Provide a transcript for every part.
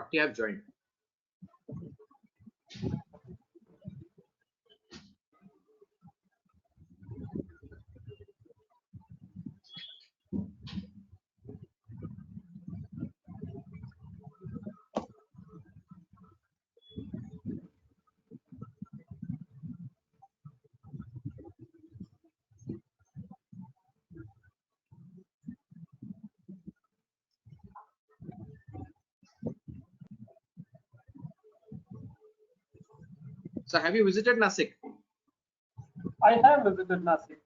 40 have joined. So have you visited Nasik? I have visited Nasik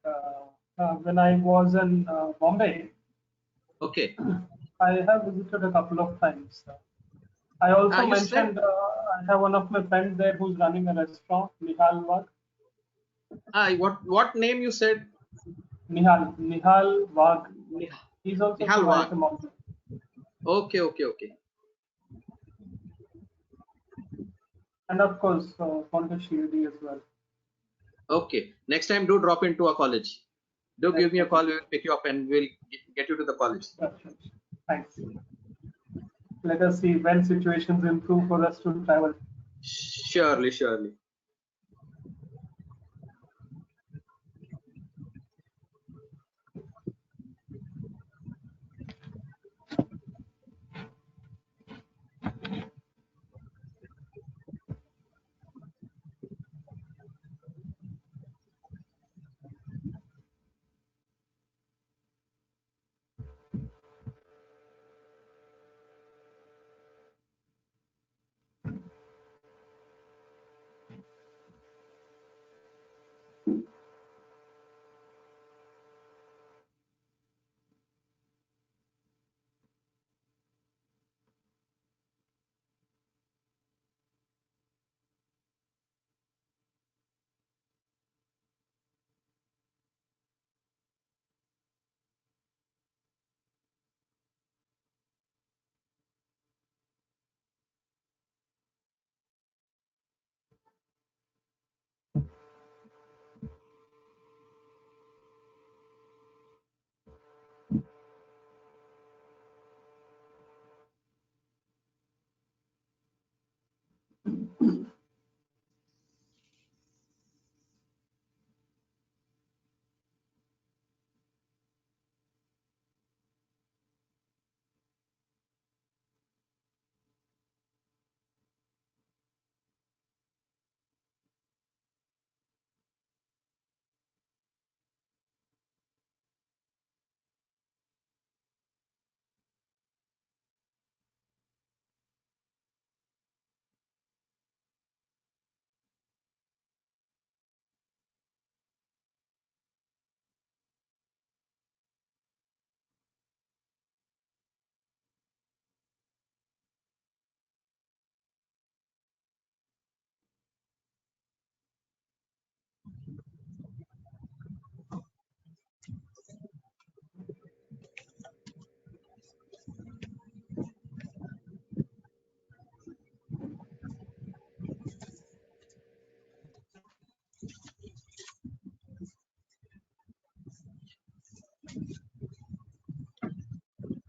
when I was in Bombay. Okay. I have visited a couple of times. I also You mentioned I have one of my friends there who's running a restaurant, Nihal Wag. What name you said? Nihal Wag. He's also Nihal from Wag. Bombay. Okay. And of course, Ponte Shirdi as well. Okay. Next time, do drop into a college. Do give me a call. We will pick you up and we'll get you to the college. Sure. Thanks. Let us see when situations improve for us to travel. Surely.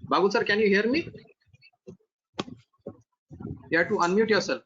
Babu sir, can you hear me? You have to unmute yourself.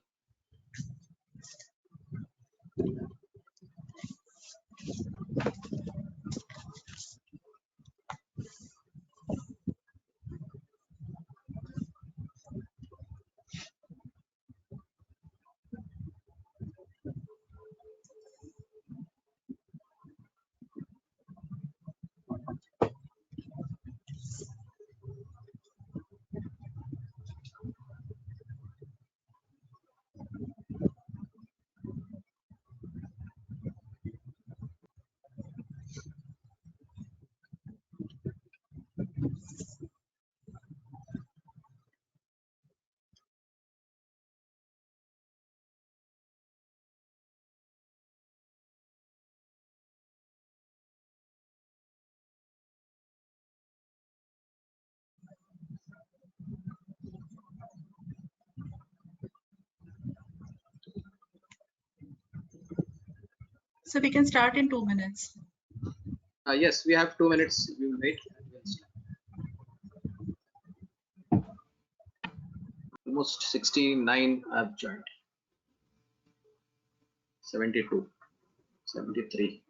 So we can start in 2 minutes. Yes, we have 2 minutes. We will wait. almost 69 I've joined. 72, 73.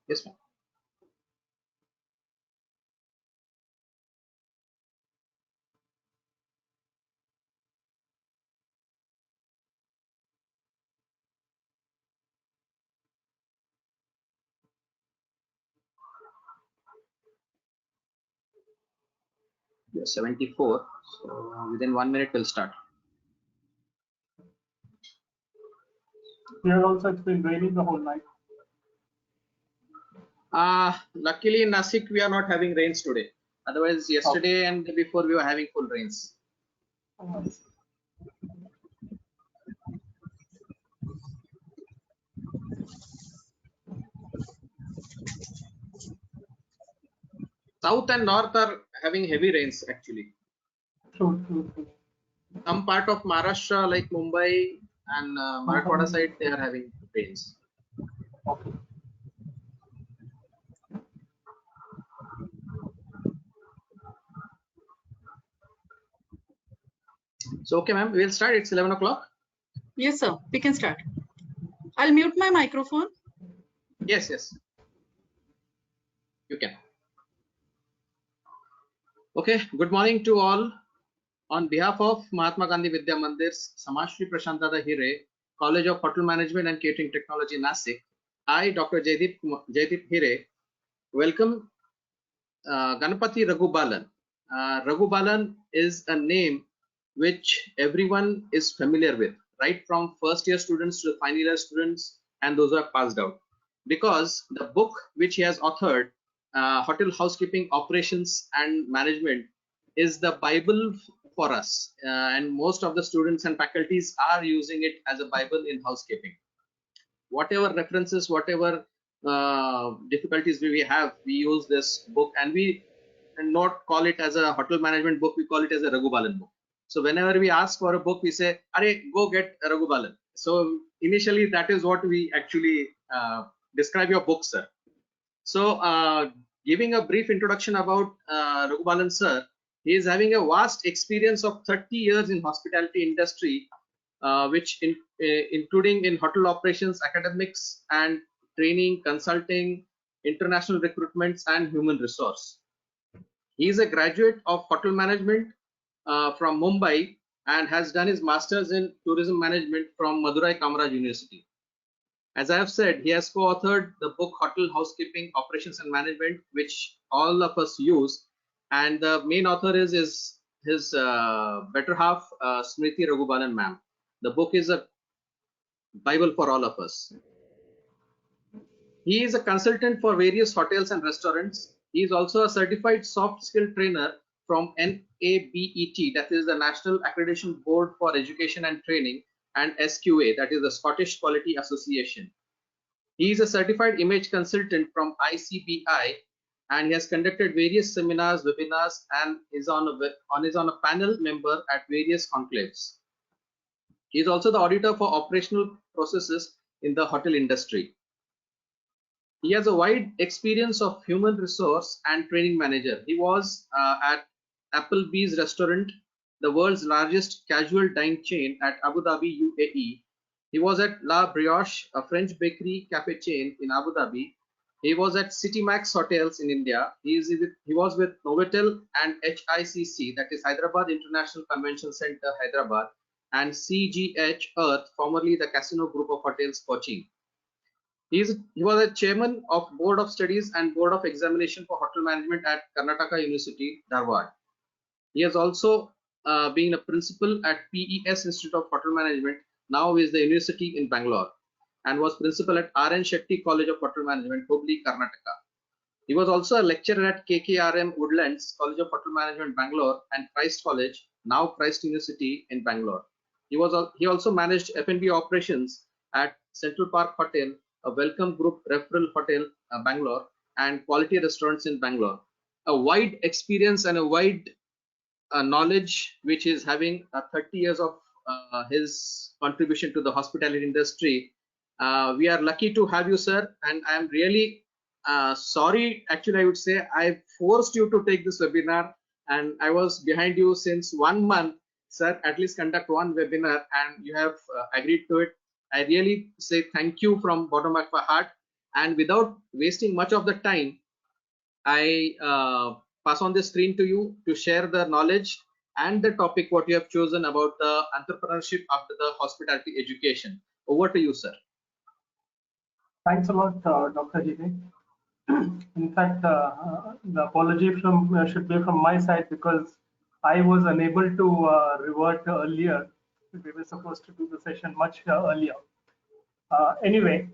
Yes, ma'am. You're 74. So within 1 minute we'll start. Here also it's been raining the whole night. Luckily in Nasik we are not having rains today. Otherwise yesterday and before we were having full rains. Oh, South and north are having heavy rains actually. true. Some part of Maharashtra like Mumbai and Marathwada Mhm. side they are having rains. Okay. So okay ma'am, we'll start. It's 11 o'clock. Yes, sir. We can start. I'll mute my microphone. Yes. You can. Okay, good morning to all. On behalf of Mahatma Gandhi Vidya Mandir's Samashri Prashantata Hire, College of Hotel Management and Catering Technology, Nasik, I, Dr. Jaideep Hire, welcome Ganapati Raghubalan. Raghubalan is a name which everyone is familiar with, right from first year students to the final year students and those who have passed out. Because the book which he has authored, Hotel Housekeeping Operations and Management, is the Bible for us. And most of the students and faculties are using it as a Bible in housekeeping. Whatever references, whatever difficulties we have, we use this book, and we not call it as a hotel management book, we call it as a Raghubalan book. So whenever we ask for a book, we say, "Are go get Raghubalan." So initially, that is what we actually describe your book, sir. So giving a brief introduction about Raghubalan sir, he is having a vast experience of 30 years in hospitality industry, including in hotel operations, academics and training, consulting, international recruitments and human resource. He is a graduate of hotel management from Mumbai and has done his master's in tourism management from Madurai Kamaraj University. As I have said, he has co-authored the book Hotel Housekeeping Operations and Management, which all of us use. And the main author is his better half, Smriti Raghubalan ma'am. The book is a Bible for all of us. He is a consultant for various hotels and restaurants. He is also a certified soft skill trainer from NABET, that is the National Accreditation Board for Education and Training, and SQA, that is the Scottish Quality Association. He is a certified image consultant from ICBI, and he has conducted various seminars, webinars, and is on a panel member at various conclaves. He is also the auditor for operational processes in the hotel industry. He has a wide experience of human resource and training manager. He was at Applebee's restaurant, the world's largest casual dine chain at Abu Dhabi, UAE. He was at La Brioche, a French bakery cafe chain in Abu Dhabi. He was at Citymax Hotels in India. He was with Novotel and HICC, that is Hyderabad International Convention Center, Hyderabad, and CGH Earth, formerly the Casino Group of Hotels, Kochi. He was a chairman of Board of Studies and Board of Examination for Hotel Management at Karnataka University, Dharwad. He has also been a principal at PES Institute of Hotel Management, now is the university in Bangalore, and was principal at R.N. Shetty College of Hotel Management, Hubli, Karnataka. He was also a lecturer at KKRM Woodlands College of Hotel Management, Bangalore, and Christ College, now Christ University in Bangalore. He also managed F&B operations at Central Park Hotel, a Welcome Group Referral Hotel, Bangalore, and Quality Restaurants in Bangalore. A wide experience and a wide knowledge, which is having 30 years of his contribution to the hospitality industry. We are lucky to have you, sir, and I am really Sorry, actually, I would say I forced you to take this webinar, and I was behind you since 1 month. Sir, at least conduct one webinar, and you have agreed to it. I really say thank you from bottom of my heart. And without wasting much of the time, I pass on the screen to you to share the knowledge and the topic what you have chosen about the entrepreneurship after the hospitality education. Over to you, sir. Thanks a lot, Dr. Jite. In fact, the apology should be from my side because I was unable to revert earlier. We were supposed to do the session much earlier. Anyway,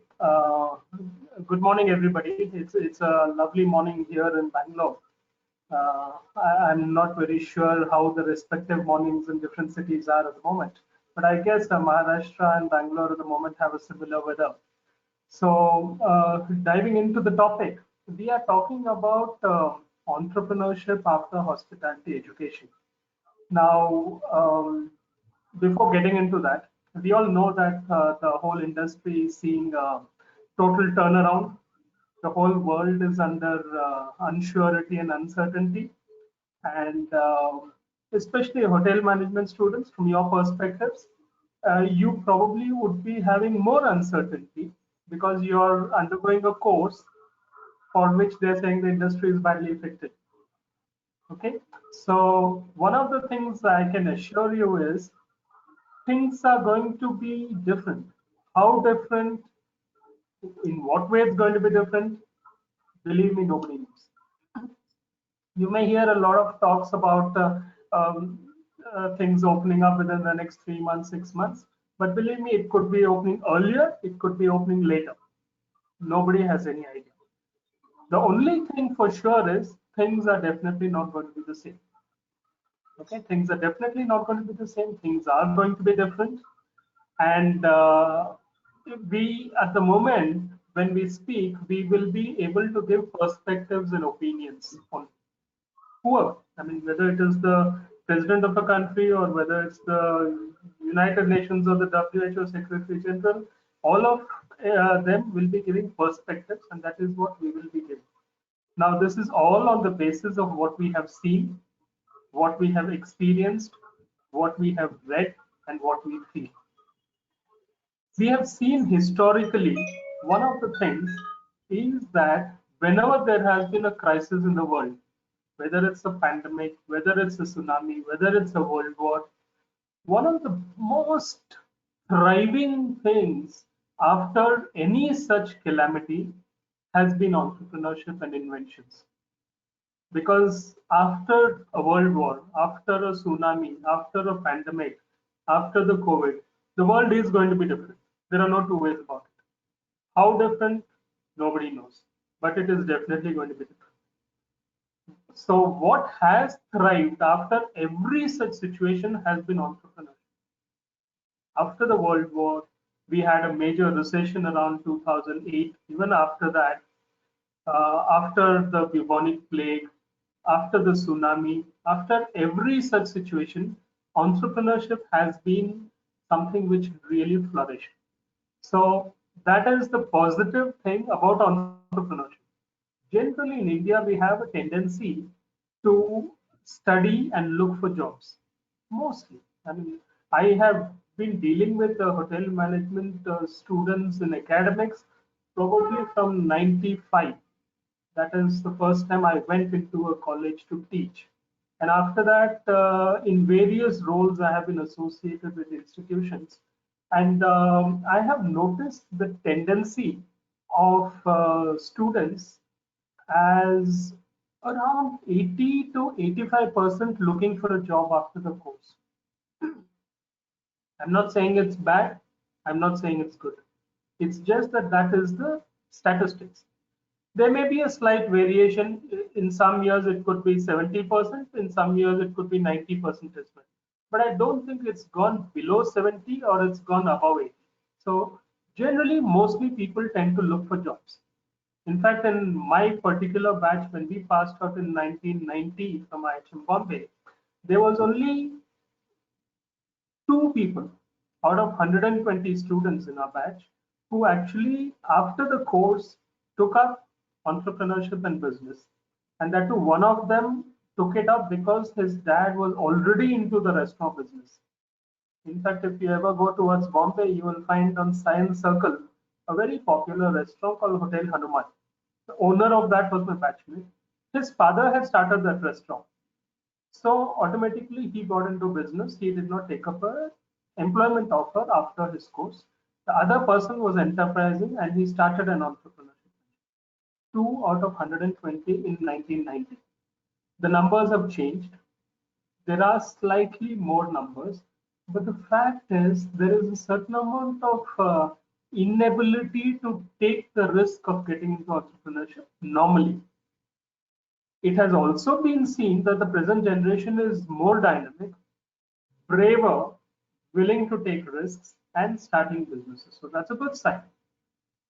good morning, everybody. It's a lovely morning here in Bangalore. I'm not very sure how the respective mornings in different cities are at the moment, but I guess Maharashtra and Bangalore at the moment have a similar weather. So, diving into the topic, we are talking about entrepreneurship after hospitality education. Now, before getting into that, we all know that the whole industry is seeing total turnaround. The whole world is under unsurety and uncertainty, and especially hotel management students, from your perspectives, you probably would be having more uncertainty because you're undergoing a course for which they're saying the industry is badly affected. Okay, so one of the things I can assure you is things are going to be different. How different? In what way it's going to be different? Believe me, nobody knows. You may hear a lot of talks about things opening up within the next 3 months, 6 months. But believe me, it could be opening earlier, it could be opening later. Nobody has any idea. The only thing for sure is things are definitely not going to be the same. Okay, things are definitely not going to be the same. Things are going to be different. And we, at the moment, when we speak, we will be able to give perspectives and opinions on whoever. I mean, whether it is the president of a country or whether it's the United Nations or the WHO Secretary General, all of them will be giving perspectives, and that is what we will be giving. Now, this is all on the basis of what we have seen, what we have experienced, what we have read, and what we feel. We have seen historically, one of the things is that whenever there has been a crisis in the world, whether it's a pandemic, whether it's a tsunami, whether it's a world war, one of the most thriving things after any such calamity has been entrepreneurship and inventions. Because after a world war, after a tsunami, after a pandemic, after the COVID, the world is going to be different. There are no two ways about it. How different? Nobody knows. But it is definitely going to be different. So what has thrived after every such situation has been entrepreneurship. After the World War, we had a major recession around 2008. Even after that, after the bubonic plague, after the tsunami, after every such situation, entrepreneurship has been something which really flourished. So that is the positive thing about entrepreneurship. Generally, in India, we have a tendency to study and look for jobs. Mostly, I mean, I have been dealing with hotel management students in academics probably from 95. That is the first time I went into a college to teach. And after that, in various roles, I have been associated with institutions. And I have noticed the tendency of students as around 80 to 85% looking for a job after the course. I'm not saying it's bad. I'm not saying it's good. It's just that that is the statistics. There may be a slight variation. In some years, it could be 70%. In some years, it could be 90% as well. But I don't think it's gone below 70 or it's gone above 80. So generally, mostly people tend to look for jobs. In fact, in my particular batch, when we passed out in 1990 from IHM Bombay, there was only 2 people out of 120 students in our batch who actually, after the course, took up entrepreneurship and business. And that too, one of them took it up because his dad was already into the restaurant business. In fact, if you ever go towards Bombay, you will find on Science Circle a very popular restaurant called Hotel Hanuman. The owner of that was my batchmate. His father had started that restaurant. So automatically he got into business. He did not take up a employment offer after his course. The other person was enterprising and he started an entrepreneurship. 2 out of 120 in 1990. The numbers have changed. There are slightly more numbers, but the fact is there is a certain amount of inability to take the risk of getting into entrepreneurship normally. It has also been seen that the present generation is more dynamic, braver, willing to take risks, and starting businesses. So that's a good sign.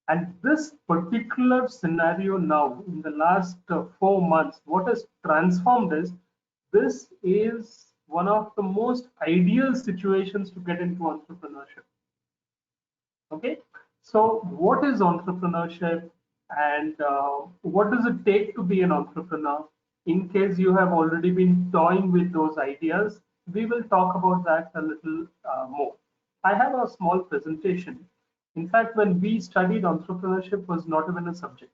And this particular scenario now, in the last 4 months, what has transformed is this is one of the most ideal situations to get into entrepreneurship. Okay, so what is entrepreneurship and what does it take to be an entrepreneur? In case you have already been toying with those ideas, we will talk about that a little more. I have a small presentation. In fact, when we studied, entrepreneurship was not even a subject.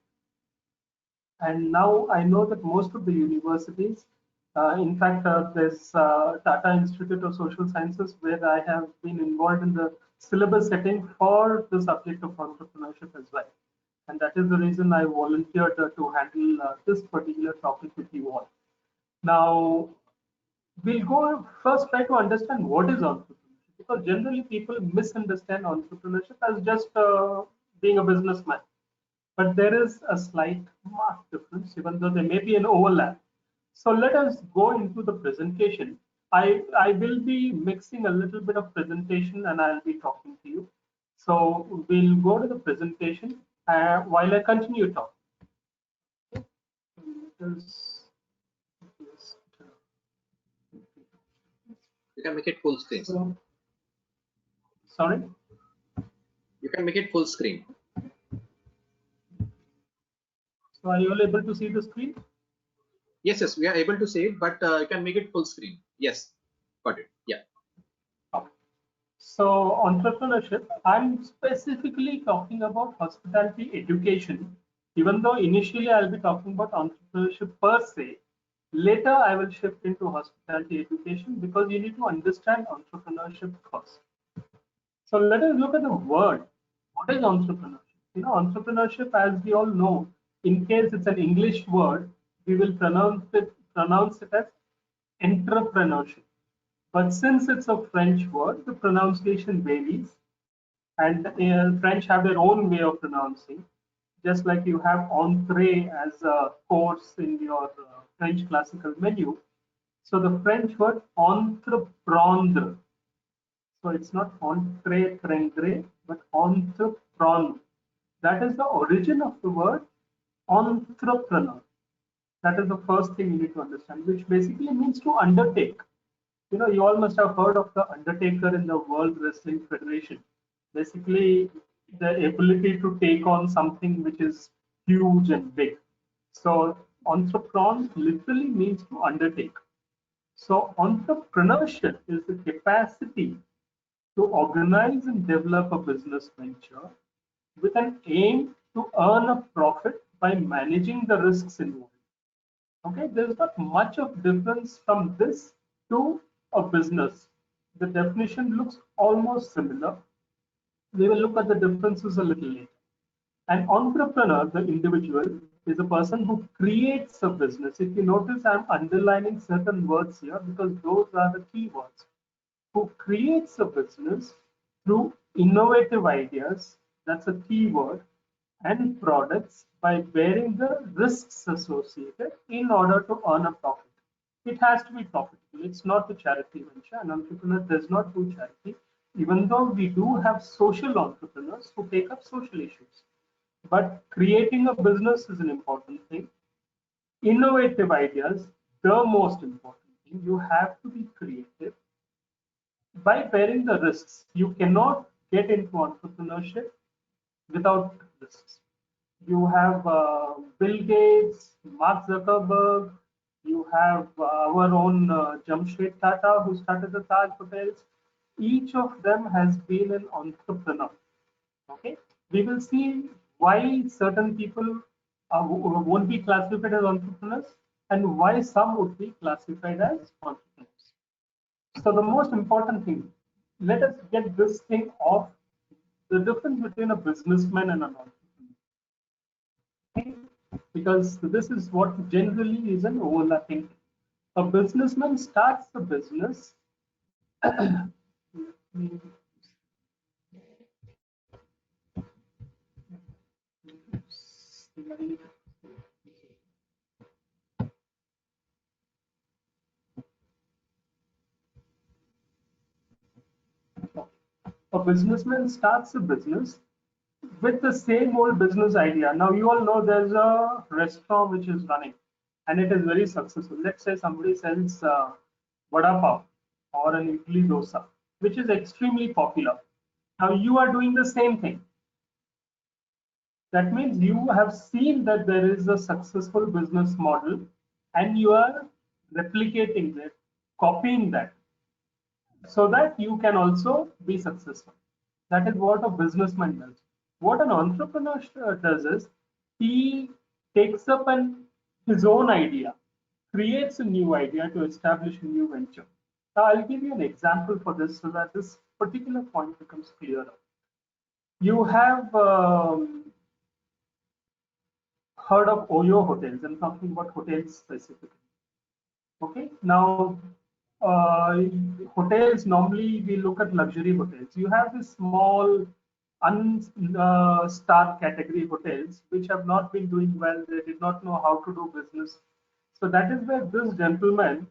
And now I know that most of the universities, in fact, there's Tata Institute of Social Sciences where I have been involved in the syllabus setting for the subject of entrepreneurship as well. And that is the reason I volunteered to handle this particular topic with you all. Now, we'll go first try to understand what is entrepreneurship, because generally people misunderstand entrepreneurship as just being a businessman. But there is a slight marked difference, even though there may be an overlap. So let us go into the presentation. I will be mixing a little bit of presentation and I'll be talking to you. So we'll go to the presentation while I continue talking. You can make it full screen. Sorry? You can make it full screen. So are you all able to see the screen? Yes, yes, we are able to see it, but you can make it full screen. Yes, got it. Yeah. So entrepreneurship, I'm specifically talking about hospitality education, even though initially I'll be talking about entrepreneurship per se. Later, I will shift into hospitality education because you need to understand entrepreneurship first. So let us look at the word. What is entrepreneurship? You know, entrepreneurship, as we all know, in case it's an English word, we will pronounce it as entrepreneurship. But since it's a French word, the pronunciation varies, and French have their own way of pronouncing. Just like you have entrée as a course in your French classical menu. So the French word entreprendre. So it's not entreprendre, but entreprendre. That is the origin of the word entrepreneur. That is the first thing you need to understand, which basically means to undertake. You know, you all must have heard of the Undertaker in the World Wrestling Federation. Basically, the ability to take on something which is huge and big. So, entrepreneur literally means to undertake. So, entrepreneurship is the capacity to organize and develop a business venture with an aim to earn a profit by managing the risks involved. Okay, there's not much of difference from this to a business. The definition looks almost similar. We will look at the differences a little later. An entrepreneur, the individual, is a person who creates a business. If you notice, I'm underlining certain words here because those are the key words. Who creates a business through innovative ideas, that's a key word, and products by bearing the risks associated in order to earn a profit. It has to be profitable. It's not a charity venture. An entrepreneur does not do charity, even though we do have social entrepreneurs who take up social issues. But creating a business is an important thing. Innovative ideas, the most important thing. You have to be creative. By bearing the risks, you cannot get into entrepreneurship without risks. You have Bill Gates, Mark Zuckerberg. You have our own Jamshed Tata, who started the Taj Hotels. Each of them has been an entrepreneur. Okay, we will see why certain people won't be classified as entrepreneurs and why some would be classified as entrepreneurs. So the most important thing, let us get this thing off, the difference between a businessman and an entrepreneur. Okay? Because this is what generally is an overlapping. A businessman starts a business. A businessman starts a business with the same old business idea. Now, you all know there's a restaurant which is running and it is very successful. Let's say somebody sells vada pav or an idli dosa, which is extremely popular. Now, you are doing the same thing. That means you have seen that there is a successful business model and you are replicating it, copying that, so that you can also be successful. That is what a businessman does. What an entrepreneur does is he takes up his own idea, creates a new idea to establish a new venture. Now, I'll give you an example for this so that this particular point becomes clearer. You have heard of Oyo hotels. I'm talking about hotels specifically. Okay, now hotels, normally we look at luxury hotels. You have this small star category hotels which have not been doing well. They did not know how to do business. So that is where this gentleman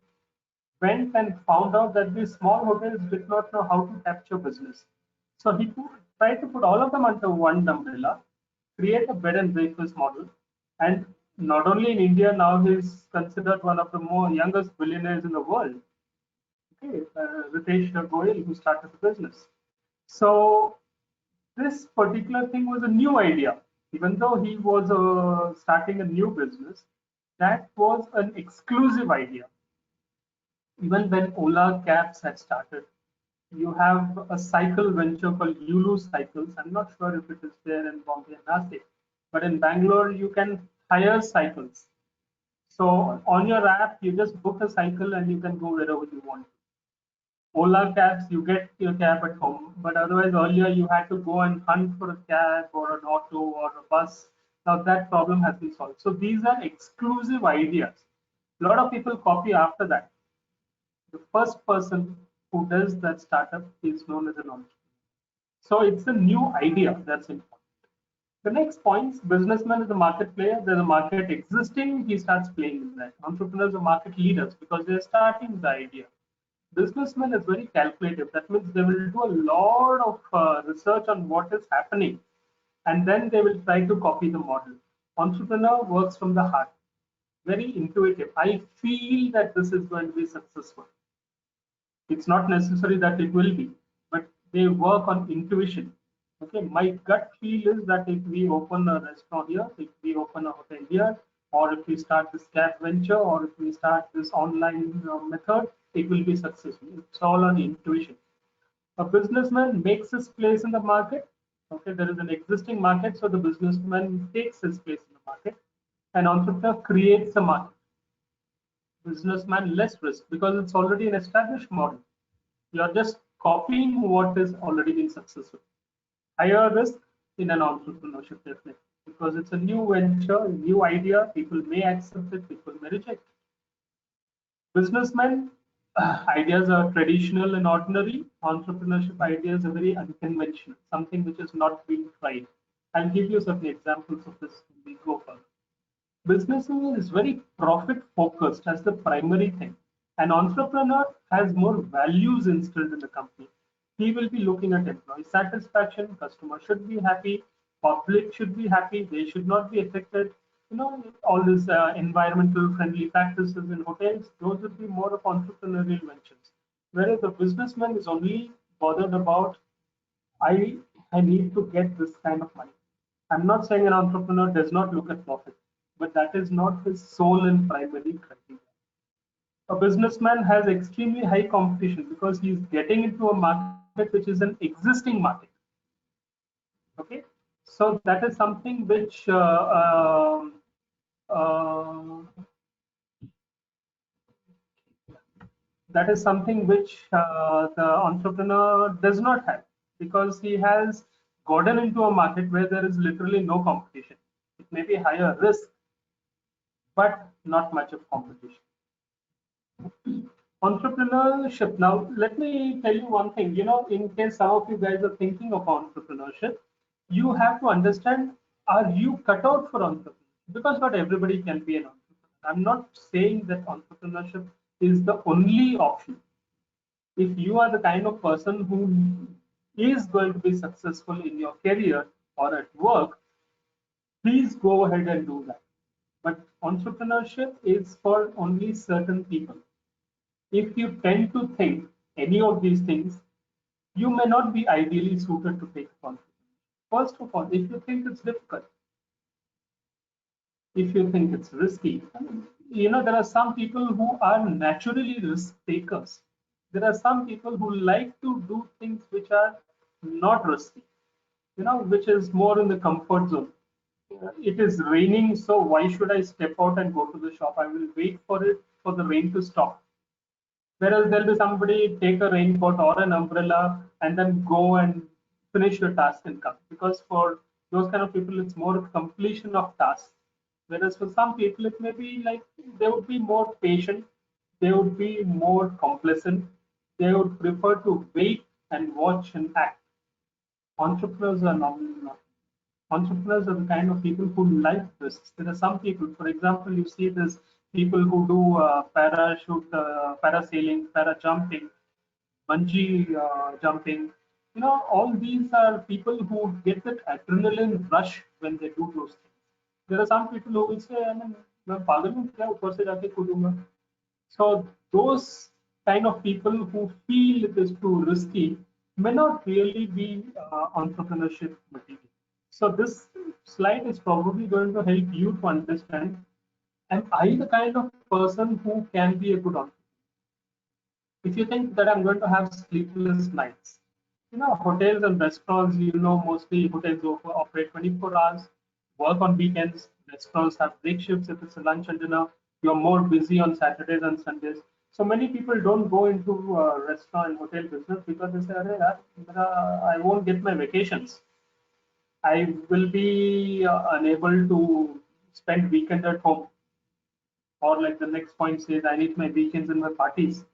went and found out that these small hotels did not know how to capture business. So he tried to put all of them under one umbrella, create a bed and breakfast model, and not only in India, now he's considered one of the more youngest billionaires in the world. Okay, Ritesh Goyal, who started the business. So this particular thing was a new idea, even though he was starting a new business. That was an exclusive idea. Even when Ola cabs had started, you have a cycle venture called Yulu Cycles. I'm not sure if it is there in Bombay and Nashik, but in Bangalore, you can hire cycles. So on your app, you just book a cycle and you can go wherever you want. Ola cabs, you get your cab at home, but otherwise earlier you had to go and hunt for a cab or an auto or a bus. Now that problem has been solved. So these are exclusive ideas. A lot of people copy after that. The first person who does that startup is known as an entrepreneur. So it's a new idea that's important. The next point, businessman is a market player. There's a market existing. He starts playing with that. Entrepreneurs are market leaders because they're starting the idea. Businessman is very calculative. That means they will do a lot of research on what is happening, and then they will try to copy the model. Entrepreneur works from the heart, very intuitive. I feel that this is going to be successful. It's not necessary that it will be, but they work on intuition. Okay, my gut feel is that if we open a restaurant here, if we open a hotel here, or if we start this cab venture, or if we start this online method, it will be successful. It's all on intuition. A businessman makes his place in the market. Okay, there is an existing market, so the businessman takes his place in the market. An entrepreneur creates a market. Businessman less risk because it's already an established model. You're just copying what is already been successful. Higher risk in an entrepreneurship, definitely, because it's a new venture, a new idea. People may accept it, people may reject. Businessmen, ideas are traditional and ordinary. Entrepreneurship ideas are very unconventional, something which has not been tried. I'll give you certain examples of this when we go further. Businessman is very profit focused as the primary thing. An entrepreneur has more values instilled in the company. He will be looking at employee satisfaction, customer should be happy, public should be happy, they should not be affected. You know, all these environmental friendly practices in hotels, those would be more of entrepreneurial ventures. Whereas the businessman is only bothered about, I need to get this kind of money. I'm not saying an entrepreneur does not look at profit, but that is not his sole and primary criteria. A businessman has extremely high competition because he's getting into a market which is an existing market. Okay, so that is something which uh, the entrepreneur does not have, because he has gotten into a market where there is literally no competition. It may be higher risk, but not much of competition. Entrepreneurship. Now, let me tell you one thing. In case some of you guys are thinking of entrepreneurship, you have to understand: are you cut out for entrepreneurship? Because not everybody can be an entrepreneur. I'm not saying that entrepreneurship is the only option. If you are the kind of person who is going to be successful in your career or at work, please go ahead and do that. But entrepreneurship is for only certain people. If you tend to think any of these things, you may not be ideally suited to take entrepreneurship. First of all, if you think it's difficult, if you think it's risky, there are some people who are naturally risk takers. There are some people who like to do things which are not risky, which is more in the comfort zone. It is raining, so why should I step out and go to the shop? I will wait for the rain to stop. Whereas there'll be somebody take a raincoat or an umbrella and then go and finish your task and come. Because for those kind of people, it's more of completion of tasks. Whereas for some people, it may be like they would be more patient, they would be more complacent, they would prefer to wait and watch and act. Entrepreneurs are normally not. Entrepreneurs are the kind of people who like risks. There are some people, for example, you see this people who do parasailing, para jumping, bungee jumping. All these are people who get that adrenaline rush when they do those things. There are some people who will say, मैं पागल हूँ क्या ऊपर से जाके कूदूंगा. So those kind of people who feel it is too risky may not really be entrepreneurship material. So this slide is probably going to help you to understand: am I the kind of person who can be a good entrepreneur? If you think that I'm going to have sleepless nights, hotels and restaurants, mostly hotels operate 24 hours, work on weekends, restaurants have break shifts if it's a lunch and dinner, you're more busy on Saturdays and Sundays. So many people don't go into restaurant and hotel business because they say, I won't get my vacations. I will be unable to spend weekend at home. Or like the next point says, I need my weekends and my parties.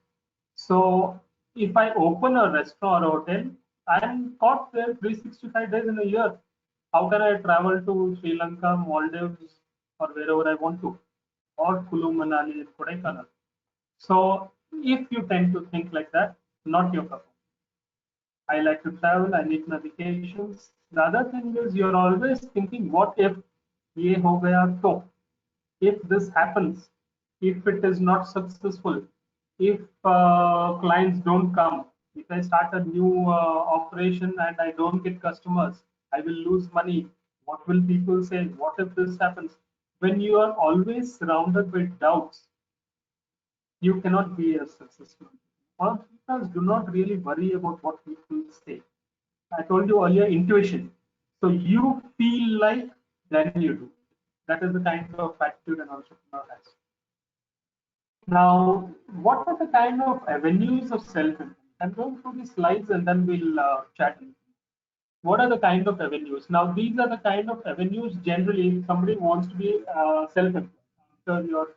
So if I open a restaurant or a hotel, I'm caught there 365 days in a year. How can I travel to Sri Lanka, Maldives, or wherever I want to, or Kulu, Manali, and Kodaikanal? So if you tend to think like that, not your cup. I like to travel, I need my vacations. The other thing is you're always thinking, what if ye ho gaya to? If this happens, if it is not successful, if clients don't come, if I start a new operation and I don't get customers, I will lose money. What will people say? What if this happens? When you are always surrounded by doubts, you cannot be a successful. Entrepreneurs do not really worry about what people say. I told you earlier, intuition. So you feel like, then you do. That is the kind of attitude an entrepreneur has. Now, what are the kind of avenues of self-improvement? I'm going through these slides and then we'll chat. What are the kind of avenues? Now, these are the kind of avenues generally if somebody wants to be self-employed after your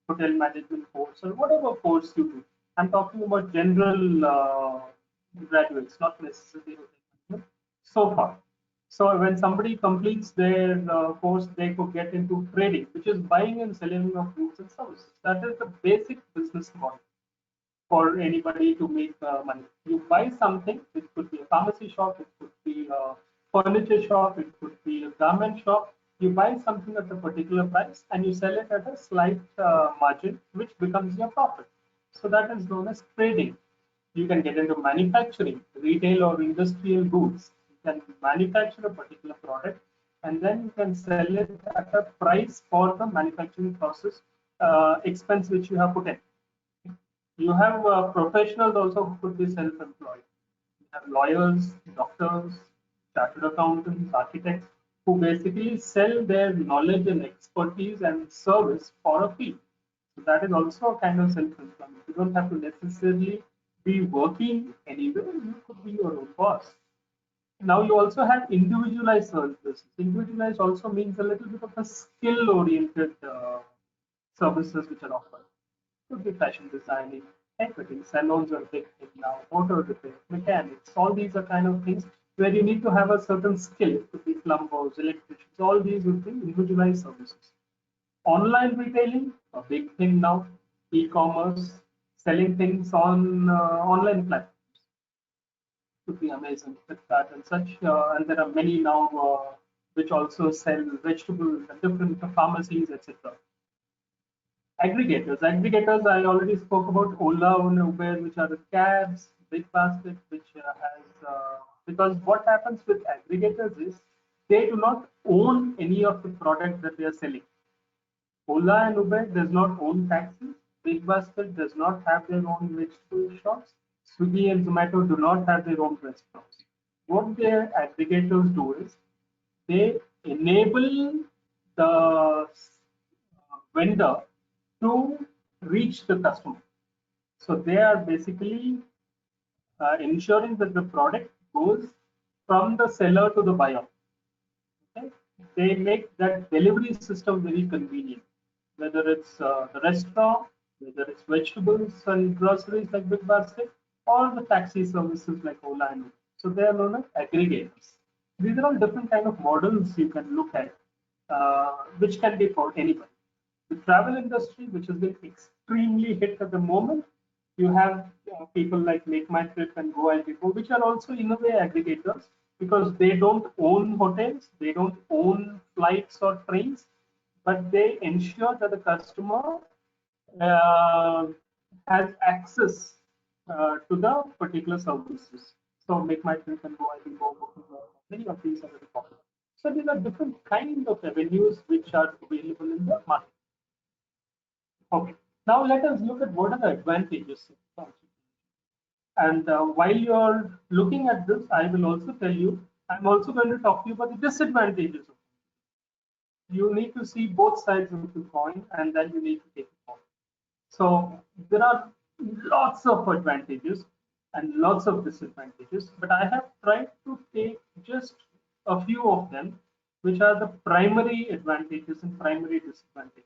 hotel management course or whatever course you do. I'm talking about general graduates, not necessarily hotel management so far. So when somebody completes their course, they could get into trading, which is buying and selling of goods and services. That is the basic business model for anybody to make money. You buy something, it could be a pharmacy shop, it could be a furniture shop, it could be a garment shop. You buy something at a particular price and you sell it at a slight margin, which becomes your profit. So that is known as trading. You can get into manufacturing, retail or industrial goods. You can manufacture a particular product and then you can sell it at a price for the manufacturing process expense which you have put in. You have professionals also who could be self-employed. You have lawyers, doctors, chartered accountants, architects, who basically sell their knowledge and expertise and service for a fee. So that is also a kind of self-employment. You don't have to necessarily be working anywhere. You could be your own boss. Now you also have individualized services. Individualized also means a little bit of a skill-oriented services which are offered. Could be fashion designing, haircutting, salons are a big thing now, auto repair, mechanics. All these are kind of things where you need to have a certain skill. It could be plumbers, electricians. All these would be individualized services. Online retailing, a big thing now. E-commerce, selling things on online platforms. Could be Amazon, Flipkart, and such. And there are many now which also sell vegetables and different pharmacies, etc. Aggregators. Aggregators, I already spoke about Ola and Uber, which are the cabs, Big Basket, which because what happens with aggregators is they do not own any of the product that they are selling. Ola and Uber does not own taxis. Big Basket does not have their own vegetable shops. Swiggy and Zomato do not have their own restaurants. What their aggregators do is they enable the vendor to reach the customer. So they are basically ensuring that the product goes from the seller to the buyer. Okay? They make that delivery system very convenient, whether it's the restaurant, whether it's vegetables and groceries like Big Basket, or the taxi services like Ola and Uber. So they are known as aggregators. These are all different kind of models you can look at, which can be for anybody. The travel industry, which has been extremely hit at the moment, you have people like Make My Trip and Go and Go, which are also in a way aggregators because they don't own hotels, they don't own flights or trains, but they ensure that the customer uh, has access to the particular services. So Make My Trip and Go and Go, many of these are very popular. So these are different kind of revenues which are available in the market. Okay. Now let us look at what are the advantages. And while you're looking at this, I will also tell you, I'm also going to talk to you about the disadvantages. You need to see both sides of the coin and then you need to take a call. So there are lots of advantages and lots of disadvantages, but I have tried to take just a few of them, which are the primary advantages and primary disadvantages.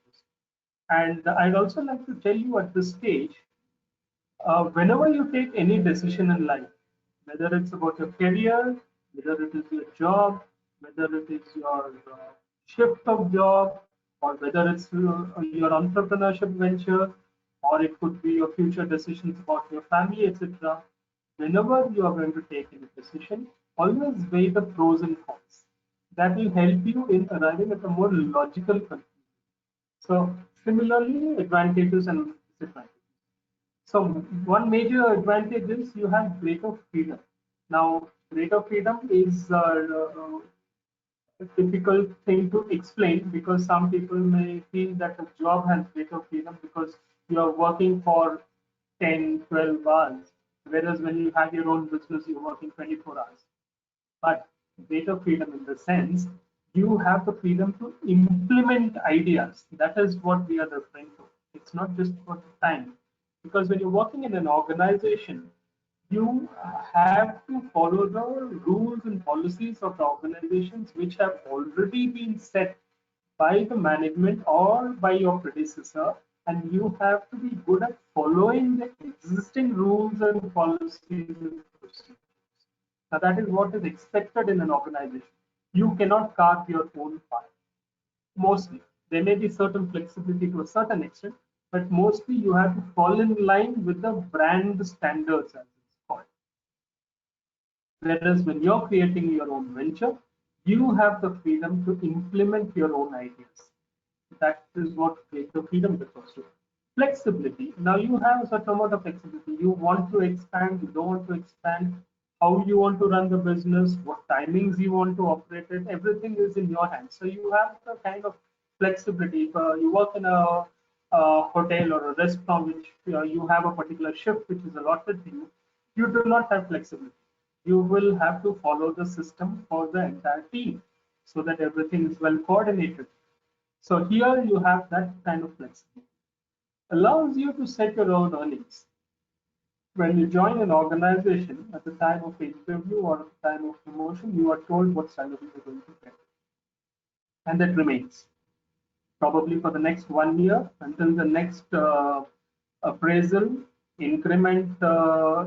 And I'd also like to tell you at this stage, whenever you take any decision in life, whether it's about your career, whether it is your job, whether it is your shift of job, or whether it's your entrepreneurship venture, or it could be your future decisions about your family, etc. Whenever you are going to take any decision, always weigh the pros and cons. That will help you in arriving at a more logical conclusion. So similarly, advantages and disadvantages. So one major advantage is you have greater freedom. Now, greater freedom is a difficult thing to explain because some people may feel that a job has greater freedom because you are working for 10, 12 hours, whereas when you have your own business, you're working 24 hours. But greater freedom in the sense you have the freedom to implement ideas. That is what we are referring to. It's not just about time. Because when you're working in an organization, you have to follow the rules and policies of the organizations which have already been set by the management or by your predecessor, and you have to be good at following the existing rules and policies and procedures. Now, that is what is expected in an organization. You cannot carve your own path. Mostly, there may be certain flexibility to a certain extent, but mostly you have to fall in line with the brand standards, as it's called. Whereas when you're creating your own venture, you have the freedom to implement your own ideas. That is what greater freedom refers to. Flexibility. Now you have a certain amount of flexibility. You want to expand, you don't want to expand. how you want to run the business, what timings you want to operate it, everything is in your hands. So you have the kind of flexibility. If you work in a hotel or a restaurant, which you have a particular shift which is allotted to you, you do not have flexibility. You will have to follow the system for the entire team so that everything is well coordinated. So here you have that kind of flexibility. Allows you to set your own earnings. When you join an organization at the time of interview or at the time of promotion, you are told what salary you're going to get. And that remains probably for the next 1 year until the next appraisal increment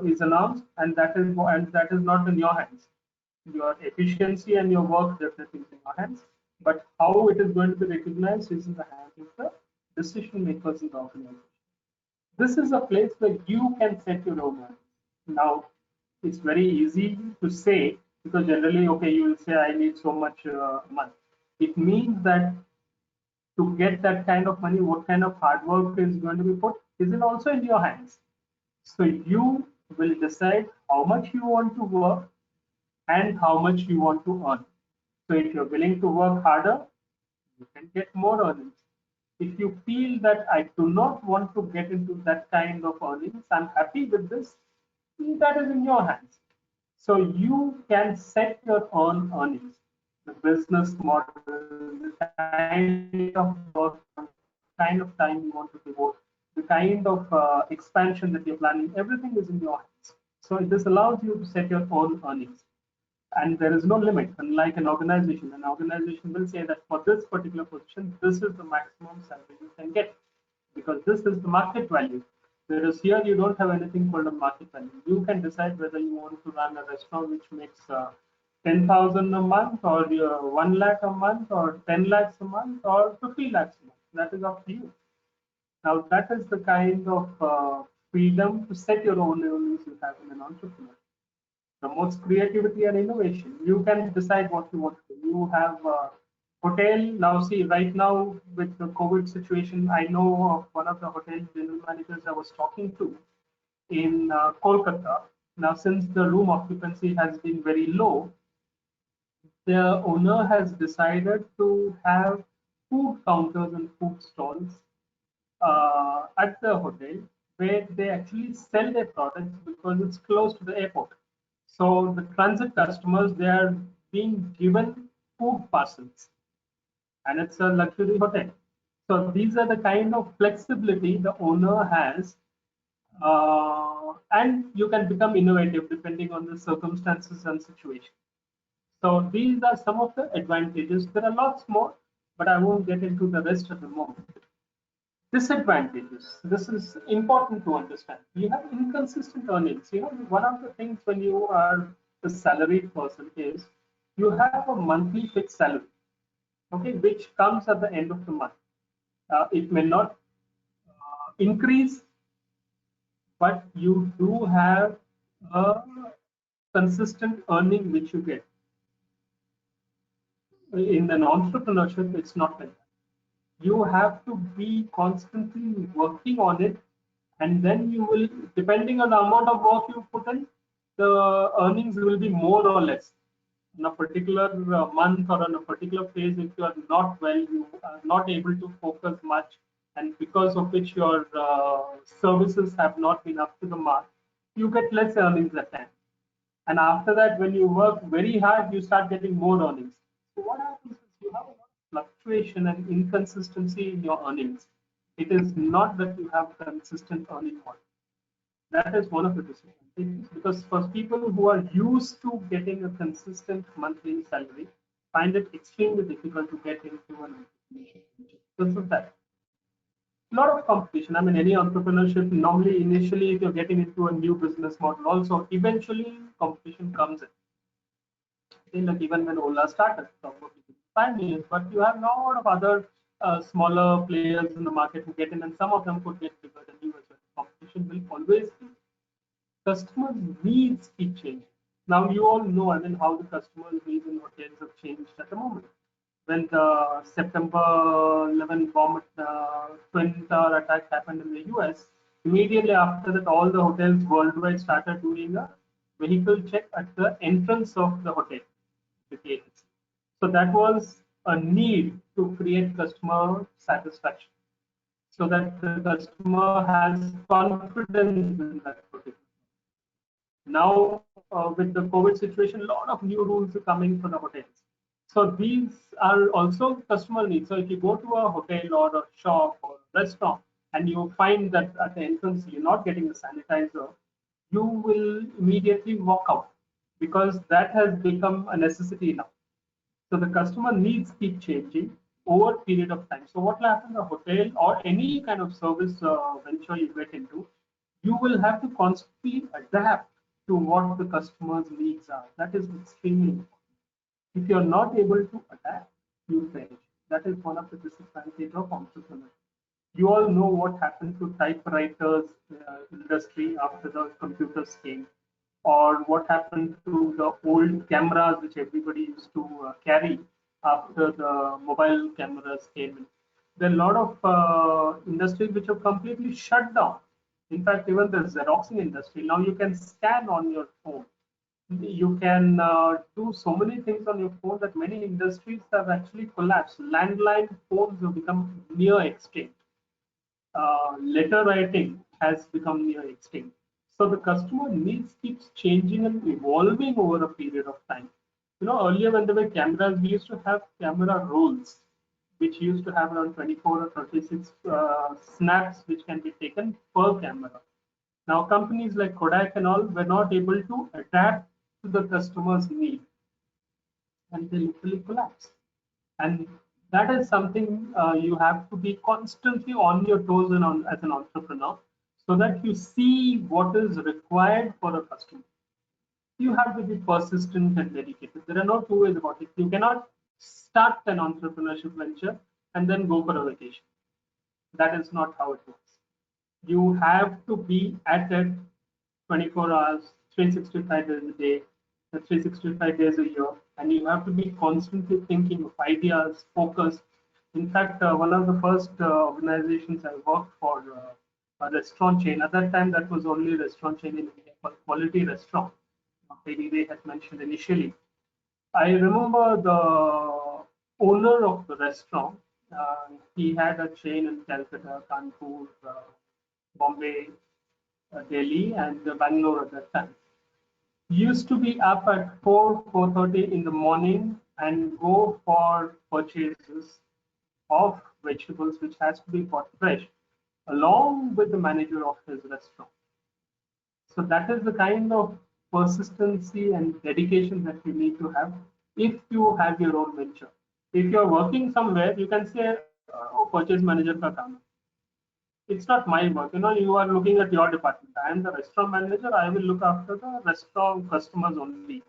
is announced, and that is not in your hands. Your efficiency and your work definitely is in your hands, but how it is going to be recognized is in the hands of the decision makers in the organization. This is a place where you can set your own earnings. Now, it's very easy to say because generally, okay, you will say I need so much a month. It means that to get that kind of money, what kind of hard work is going to be put is it also in your hands. So you will decide how much you want to work and how much you want to earn. So if you're willing to work harder, you can get more earnings. If you feel that I do not want to get into that kind of earnings, I'm happy with this, that is in your hands. So you can set your own earnings, the business model, the kind of work, kind of time you want to devote, the kind of expansion that you're planning, everything is in your hands. So this allows you to set your own earnings. And there is no limit, unlike an organization. An organization will say that for this particular position, this is the maximum salary you can get because this is the market value. Whereas here, you don't have anything called a market value. You can decide whether you want to run a restaurant which makes 10,000 a month, or 1 lakh a month, or 10 lakhs a month, or 50 lakhs a month. That is up to you. Now, that is the kind of freedom to set your own earnings you have in an entrepreneur. Promotes creativity and innovation. You can decide what you want to do. You have a hotel. Now, see, right now with the COVID situation, I know of one of the hotel general managers I was talking to in Kolkata. Now, since the room occupancy has been very low, the owner has decided to have food counters and food stalls at the hotel where they actually sell their products because it's close to the airport. So the transit customers, they are being given food parcels, and it's a luxury hotel. So these are the kind of flexibility the owner has, and you can become innovative depending on the circumstances and situation. So these are some of the advantages. There are lots more, but I won't get into the rest at the moment. Disadvantages. This is important to understand. You have inconsistent earnings. One of the things when you are a salaried person is you have a monthly fixed salary, okay, which comes at the end of the month. It may not increase, but you do have a consistent earning which you get. In an entrepreneurship, it's not like that. You have to be constantly working on it, and then you will, depending on the amount of work you put in, the earnings will be more or less. In a particular month or in a particular phase, if you are not well, you are not able to focus much, and because of which your services have not been up to the mark, you get less earnings that time. And after that, when you work very hard, you start getting more earnings. So what happens is you have a lot of fluctuation and inconsistency in your earnings. It is not that you have consistent earning model. That is one of the disadvantages, because for people who are used to getting a consistent monthly salary, find it extremely difficult to get into an entrepreneurship. Because of that. A lot of competition. I mean, any entrepreneurship, normally, initially, if you're getting into a new business model, also, eventually, competition comes in. Like even when Ola started, probably 5 years, but you have a lot of other smaller players in the market who get in, and some of them could get bigger than you as well. Competition will always be. Customers' needs keep changing. Now you all know, I mean, how the customers' needs in hotels have changed at the moment. When the September 11 bomb twin tower attack happened in the US, immediately after that, all the hotels worldwide started doing a vehicle check at the entrance of the hotel, the gates. So that was a need to create customer satisfaction, so that the customer has confidence in that hotel. Now, with the COVID situation, a lot of new rules are coming for the hotels. So these are also customer needs. So if you go to a hotel or a shop or a restaurant and you find that at the entrance you're not getting a sanitizer, you will immediately walk out, because that has become a necessity now. So the customer needs keep changing over a period of time. So what will happen in a hotel or any kind of service venture you get into, you will have to constantly adapt to what the customer's needs are. That is extremely important. If you're not able to adapt, you perish. That is one of the disadvantages of entrepreneurs. You all know what happened to typewriters industry after the computers came, or what happened to the old cameras which everybody used to carry after the mobile cameras came in. There are a lot of industries which have completely shut down. In fact, even the Xeroxing industry, now you can scan on your phone. You can do so many things on your phone that many industries have actually collapsed. Landline phones have become near extinct. Letter writing has become near extinct. So the customer needs keeps changing and evolving over a period of time. You know, earlier when there were cameras, we used to have camera rolls, which used to have around 24 or 36 snaps, which can be taken per camera. Now companies like Kodak and all were not able to adapt to the customer's need, and they literally collapse. And that is something you have to be constantly on your toes and on as an entrepreneur, so that you see what is required for a customer. You have to be persistent and dedicated. There are no two ways about it. You cannot start an entrepreneurship venture and then go for a vacation. That is not how it works. You have to be at it 24 hours, 365 days a day, 365 days a year, and you have to be constantly thinking of ideas, focus. In fact, one of the first organizations I worked for, a restaurant chain, at that time that was only a restaurant chain in India called Quality Restaurant. Maybe they had mentioned initially. I remember the owner of the restaurant. He had a chain in Calcutta, Kanpur, Bombay, Delhi, and Bangalore at that time. He used to be up at 4:30 in the morning and go for purchases of vegetables, which has to be bought fresh, along with the manager of his restaurant. So that is the kind of persistency and dedication that you need to have if you have your own venture. If you're working somewhere, you can say, oh, purchase manager ka kaam. It's not my work. You know, you are looking at your department. I am the restaurant manager. I will look after the restaurant customers only.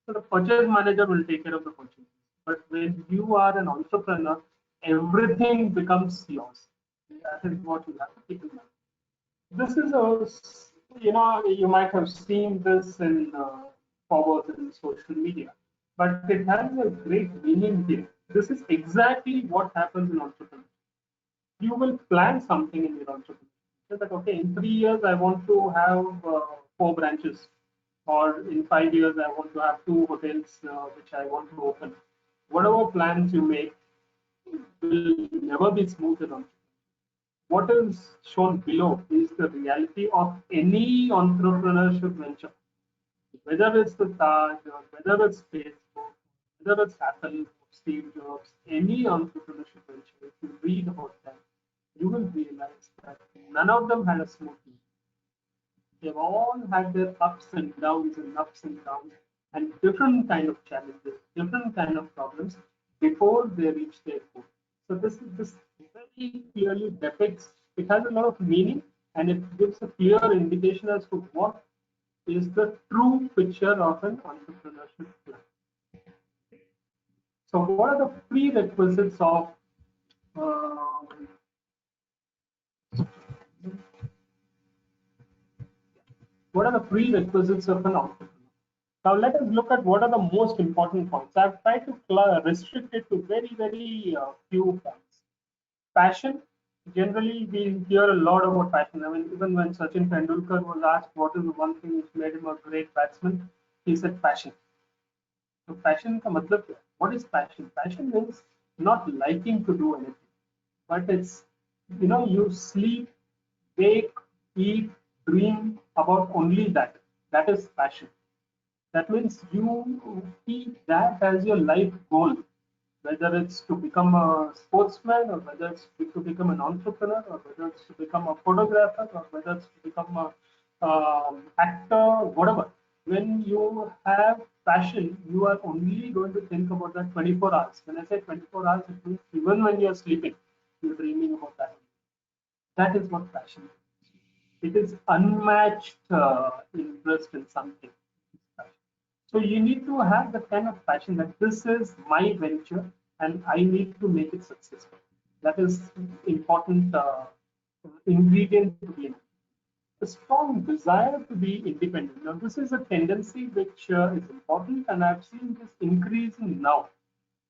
So the purchase manager will take care of the purchase. But when you are an entrepreneur, everything becomes yours. That is what you have to keep in mind. This is a, you know, you might have seen this in forwards in social media, but it has a great meaning here. This is exactly what happens in entrepreneurship. You will plan something in your entrepreneurship. Say that, okay, in 3 years I want to have 4 branches, or in 5 years I want to have 2 hotels which I want to open. Whatever plans you make will never be smooth enough. What is shown below is the reality of any entrepreneurship venture, whether it's the Taj or whether it's Facebook, whether it's Apple, Steve Jobs, any entrepreneurship venture. If you read about them, you will realize that none of them had a smooth journey. They've all had their ups and downs, and different kind of challenges, different kind of problems before they reach their goal. So this very clearly depicts. It has a lot of meaning, and it gives a clear indication as to what is the true picture of an entrepreneurship plan. So, what are the prerequisites of uh, what are the prerequisites of an entrepreneur? Now, let us look at what are the most important points. I've tried to restrict it to very, very few points. Passion, generally we hear a lot about passion. I mean, even when Sachin Tendulkar was asked what is the one thing which made him a great batsman, he said passion. So passion का मतलब क्या? What is passion? Passion means not liking to do anything, but it's, you sleep, wake, eat, dream about only that. That is passion. That means you keep that as your life goal, whether it's to become a sportsman, or whether it's to become an entrepreneur, or whether it's to become a photographer, or whether it's to become a actor, whatever. When you have passion, you are only going to think about that 24 hours. When I say 24 hours, it means even when you're sleeping, you're dreaming about that. That is what passion is. It is unmatched interest in something. So you need to have the kind of passion that this is my venture and I need to make it successful. That is important ingredient to be in. A strong desire to be independent. Now, this is a tendency which is important, and I've seen this increasing now.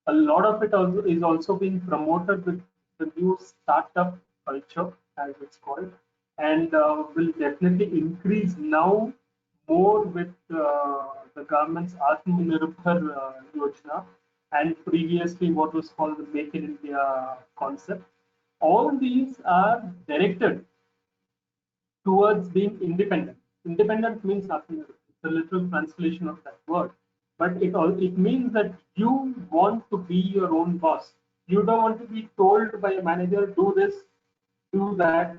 A lot of it also is also being promoted with the new startup culture, as it's called, and will definitely increase now more with the government's Atmanirbhar Yojana, and previously what was called the Make in India concept. All these are directed towards being independent. Independent means nothing. It's the literal translation of that word. But it means that you want to be your own boss. You don't want to be told by a manager, do this, do that,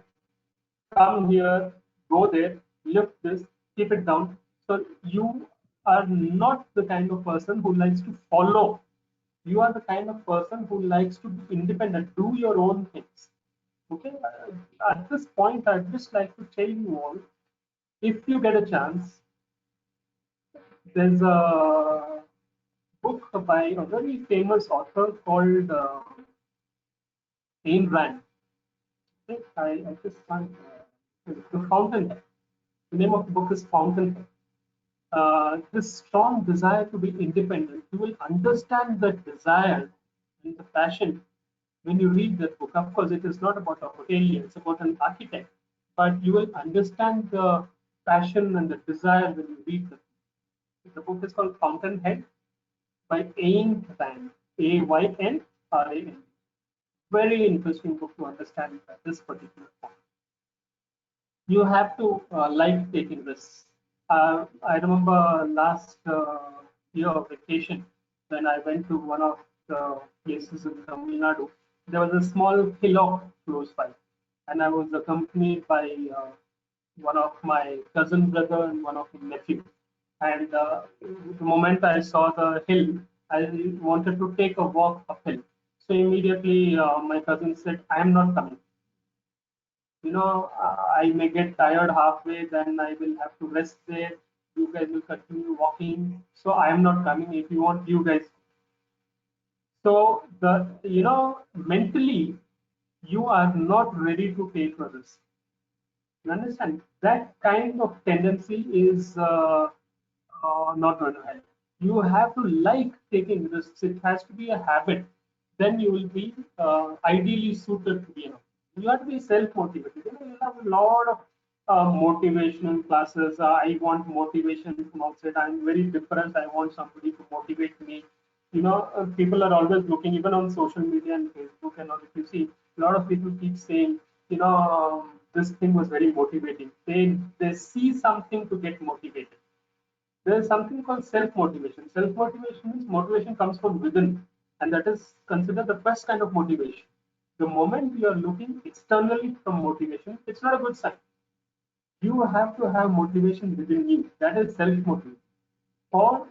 come here, go there, lift this, keep it down. So you are not the kind of person who likes to follow. You are the kind of person who likes to be independent, do your own things. Okay, at this point, I'd just like to tell you all, if you get a chance, there's a book by a very famous author called Ayn Rand. I just can't. The Fountainhead. The name of the book is Fountainhead. This strong desire to be independent, you will understand that desire and the passion when you read that book. Of course, it is not about a hotelier, it's about an architect, but you will understand the passion and the desire when you read the book. The book is called Fountainhead by Ayn Rand, Ayn Rand. Very interesting book to understand this particular point. You have to like taking risks. I remember last year of vacation when I went to one of the places in Tamil Nadu. There was a small hillock close by, and I was accompanied by one of my cousin brother and one of my nephew. And the moment I saw the hill, I wanted to take a walk uphill. So immediately my cousin said, "I am not coming. I may get tired halfway, then I will have to rest there. You guys will continue walking. So I am not coming. If you want, you guys." So mentally, you are not ready to take a risk. You understand? That kind of tendency is not going to help. You have to like taking risks. It has to be a habit. Then you will be ideally suited to be. You have to be self-motivated. You have a lot of motivational classes. I want motivation from outside. I'm very different. I want somebody to motivate me. People are always looking, even on social media and Facebook and all. If you see, a lot of people keep saying, this thing was very motivating. They see something to get motivated. There is something called self-motivation. Self-motivation means motivation comes from within, and that is considered the best kind of motivation. The moment you are looking externally from motivation, it's not a good sign. You have to have motivation within you. That is self-motivation. For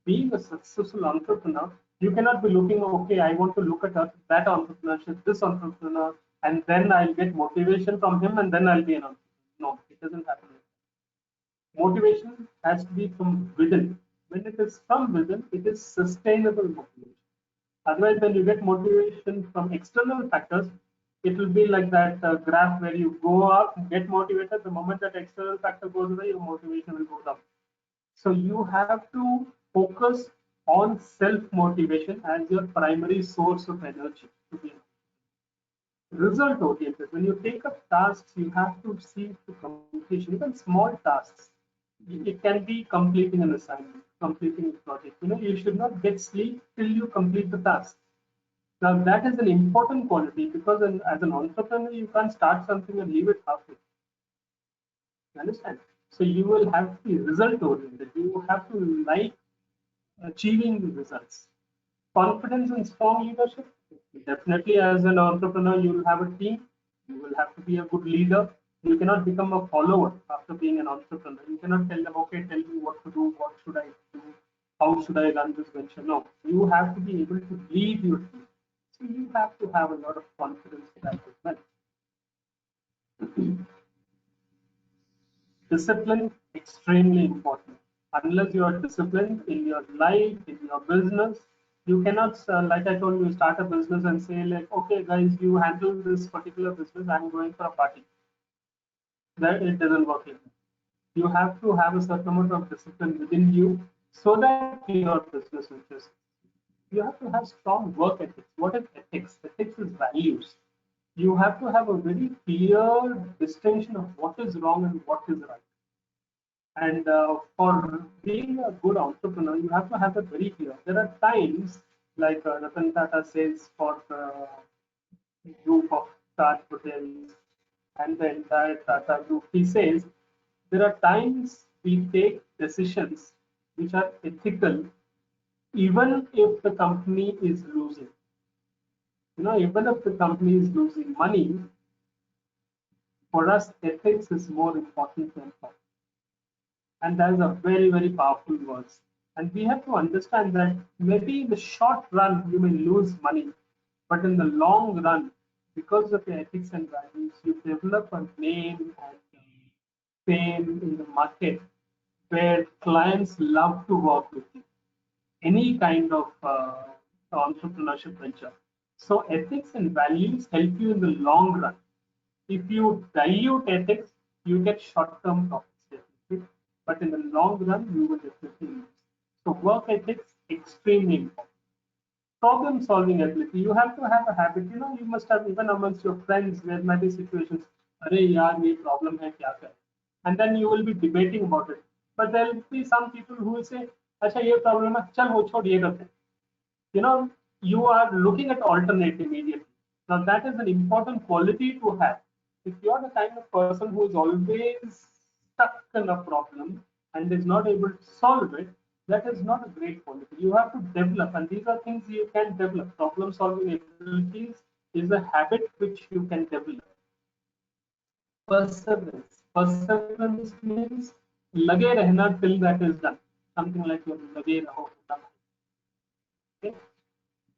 being a successful entrepreneur, you cannot be looking, okay, I want to look at that entrepreneurship, this entrepreneur, and then I'll get motivation from him, and then I'll be an entrepreneur. No, it doesn't happen. Motivation has to be from within. When it is from within, it is sustainable motivation. Otherwise, when you get motivation from external factors, it will be like that graph where you go up, get motivated. The moment that external factor goes away, your motivation will go down. So you have to focus on self motivation as your primary source of energy to be. result oriented. When you take up tasks, you have to see to completion, even small tasks. It can be completing an assignment, completing a project. You should not get sleep till you complete the task. Now that is an important quality because as an entrepreneur, you can't start something and leave it halfway. You understand? So you will have to be result oriented. You have to like achieving results. Confidence and strong leadership. Definitely, as an entrepreneur, you will have a team. You will have to be a good leader. You cannot become a follower after being an entrepreneur. You cannot tell them, okay, tell me what to do, what should I do, how should I run this venture. No, you have to be able to lead your team. So you have to have a lot of confidence in that as well. Discipline, extremely important. Unless you are disciplined in your life, in your business, you cannot, like I told you, start a business and say like, okay, guys, you handle this particular business. I'm going for a party. That it doesn't work like that. You have to have a certain amount of discipline within you so that your business will just. You have to have strong work ethics. What is ethics? Ethics is values. You have to have a very clear distinction of what is wrong and what is right. And for being a good entrepreneur, you have to have that very clear. There are times, like Ratan Tata says for the group of Taj hotels and the entire Tata group, he says there are times we take decisions which are ethical, even if the company is losing. Even if the company is losing money, for us, ethics is more important than profit. And that is a very, very powerful words. And we have to understand that maybe in the short run you may lose money, but in the long run, because of your ethics and values, you develop a name and fame in the market where clients love to work with you. Any kind of entrepreneurship venture. So ethics and values help you in the long run. If you dilute ethics, you get short-term profits definitely, but in the long run, you will definitely lose. So work ethics extremely important. Problem solving ability. You have to have a habit. You must have even amongst your friends there might be situations. Arey yaar, ye problem hai kya kare? And then you will be debating about it. But there will be some people who will say, "Acha ye problem hai, chal ho chhod ye karte." You know, you are looking at alternate immediately. Now that is an important quality to have. If you are the kind of person who is always stuck in a problem and is not able to solve it, that is not a great quality. You have to develop, and these are things you can develop. Problem solving abilities is a habit which you can develop. Perseverance. Perseverance means lage rehna till that is done. Something like you lage raho. Okay?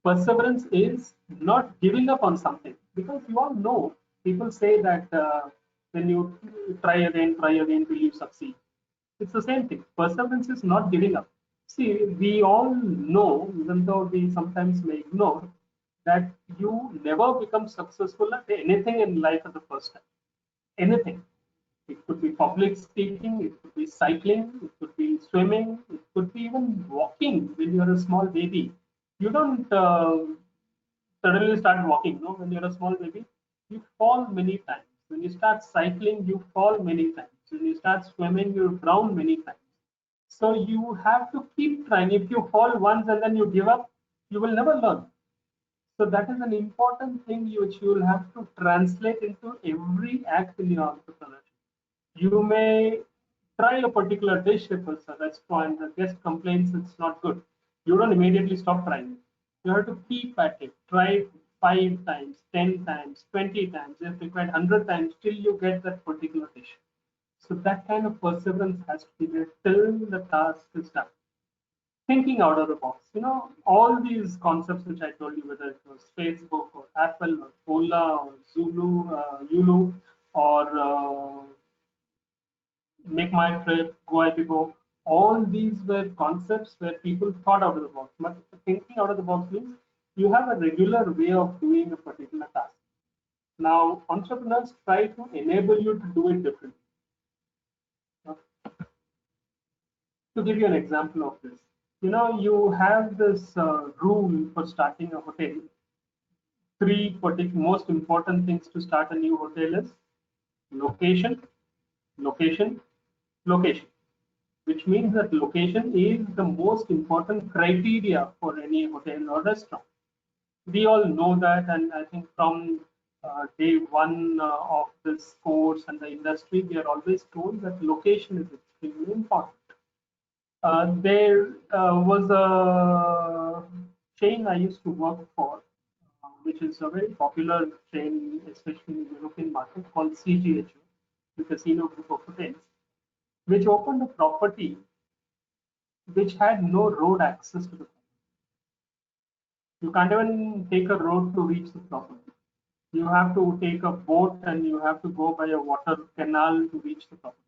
Perseverance is not giving up on something, because you all know people say that when you try again till you succeed. It's the same thing. Perseverance is not giving up. See, we all know, even though we sometimes may ignore, that you never become successful at anything in life at the first time. Anything. It could be public speaking, it could be cycling, it could be swimming, it could be even walking when you're a small baby. You don't suddenly start walking. No, when you're a small baby, you fall many times. When you start cycling, you fall many times. When you start swimming, you drown many times. So you have to keep trying. If you fall once and then you give up, you will never learn. So that is an important thing which you will have to translate into every act in your entrepreneurship. You may try a particular dish if it's a restaurant, the guest complains it's not good. You don't immediately stop trying it. You have to keep at it. Try it 5 times, 10 times, 20 times, if required 100 times till you get that particular dish. So that kind of perseverance has to be there till the task is done. Thinking out of the box. All these concepts which I told you, whether it was Facebook or Apple or Ola or Yulu or Make My Trip, Go Happy Go, all these were concepts where people thought out of the box. But thinking out of the box means you have a regular way of doing a particular task. Now, entrepreneurs try to enable you to do it differently. To give you an example of this, you have this rule for starting a hotel. three most important things to start a new hotel is location, location, location, which means that location is the most important criteria for any hotel or restaurant. We all know that, and I think from day one of this course and the industry, we are always told that location is extremely important. There was a chain I used to work for, which is a very popular chain, especially in the European market, called CGHO, the Casino Group of Hotels, which opened a property which had no road access to the property. You can't even take a road to reach the property. You have to take a boat and you have to go by a water canal to reach the property.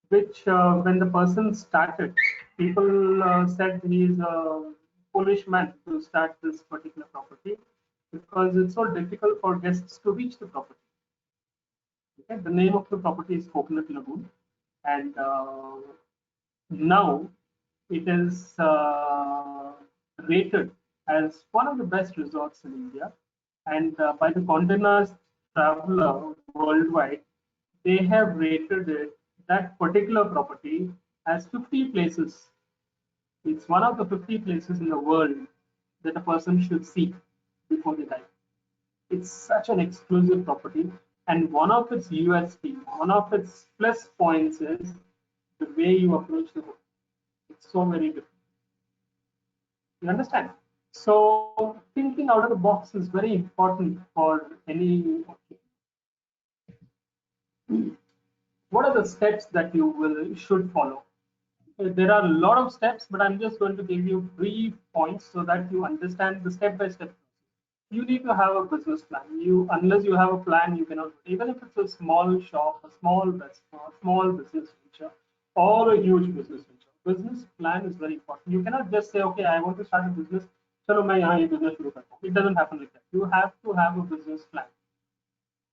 Which, when the person started, people said he is a foolish man to start this particular property because it's so difficult for guests to reach the property. Okay? The name of the property is Coconut Lagoon, and now it is rated as one of the best resorts in India, and by the Condé Nast Traveler worldwide, they have rated it, that particular property, as 50 places. It's one of the 50 places in the world that a person should see before they die. It's such an exclusive property, and one of its USP, one of its plus points is the way you approach the hotel. It's so very different. You understand? So thinking out of the box is very important for any. What are the steps that you should follow? There are a lot of steps, but I'm just going to give you brief points so that you understand the step-by-step. You need to have a business plan. Unless you have a plan, you cannot. Even if it's a small shop, a small restaurant, a small business venture, or a huge business venture, business plan is very important. You cannot just say, okay, I want to start a business. Chalo, main yahan ye business shuru karta hu. It doesn't happen like that. You have to have a business plan.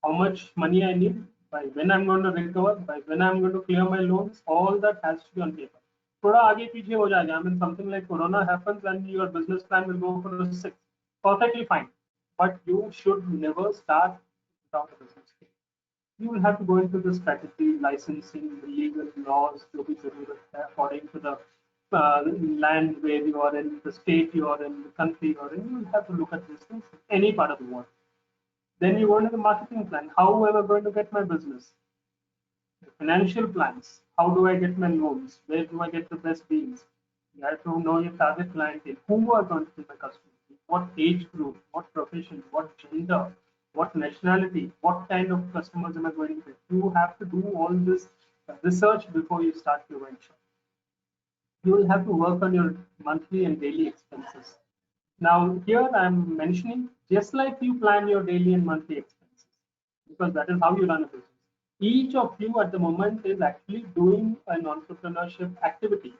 How much money I need, by when I'm going to recover, by when I'm going to clear my loans, all that has to be on paper. थोड़ा आगे पीछे हो जाएगा. I mean, something like Corona happens and your business plan will go for a 6. Perfectly fine. But you should never start without a business plan. You will have to go into the strategy, licensing, the legal laws, according to the land where you are in, the state you are in, the country you are in. You will have to look at these things in any part of the world. Then you go into the marketing plan. How am I going to get my business? The financial plans. How do I get my loans? Where do I get the best deals? You have to know your target clientele. Who are going to be my customers? What age group? What profession? What gender? What nationality? What kind of customers am I going to get? You have to do all this research before you start your venture. You will have to work on your monthly and daily expenses. Now, here I'm mentioning just like you plan your daily and monthly expenses, because that is how you run a business. Each of you at the moment is actually doing an entrepreneurship activity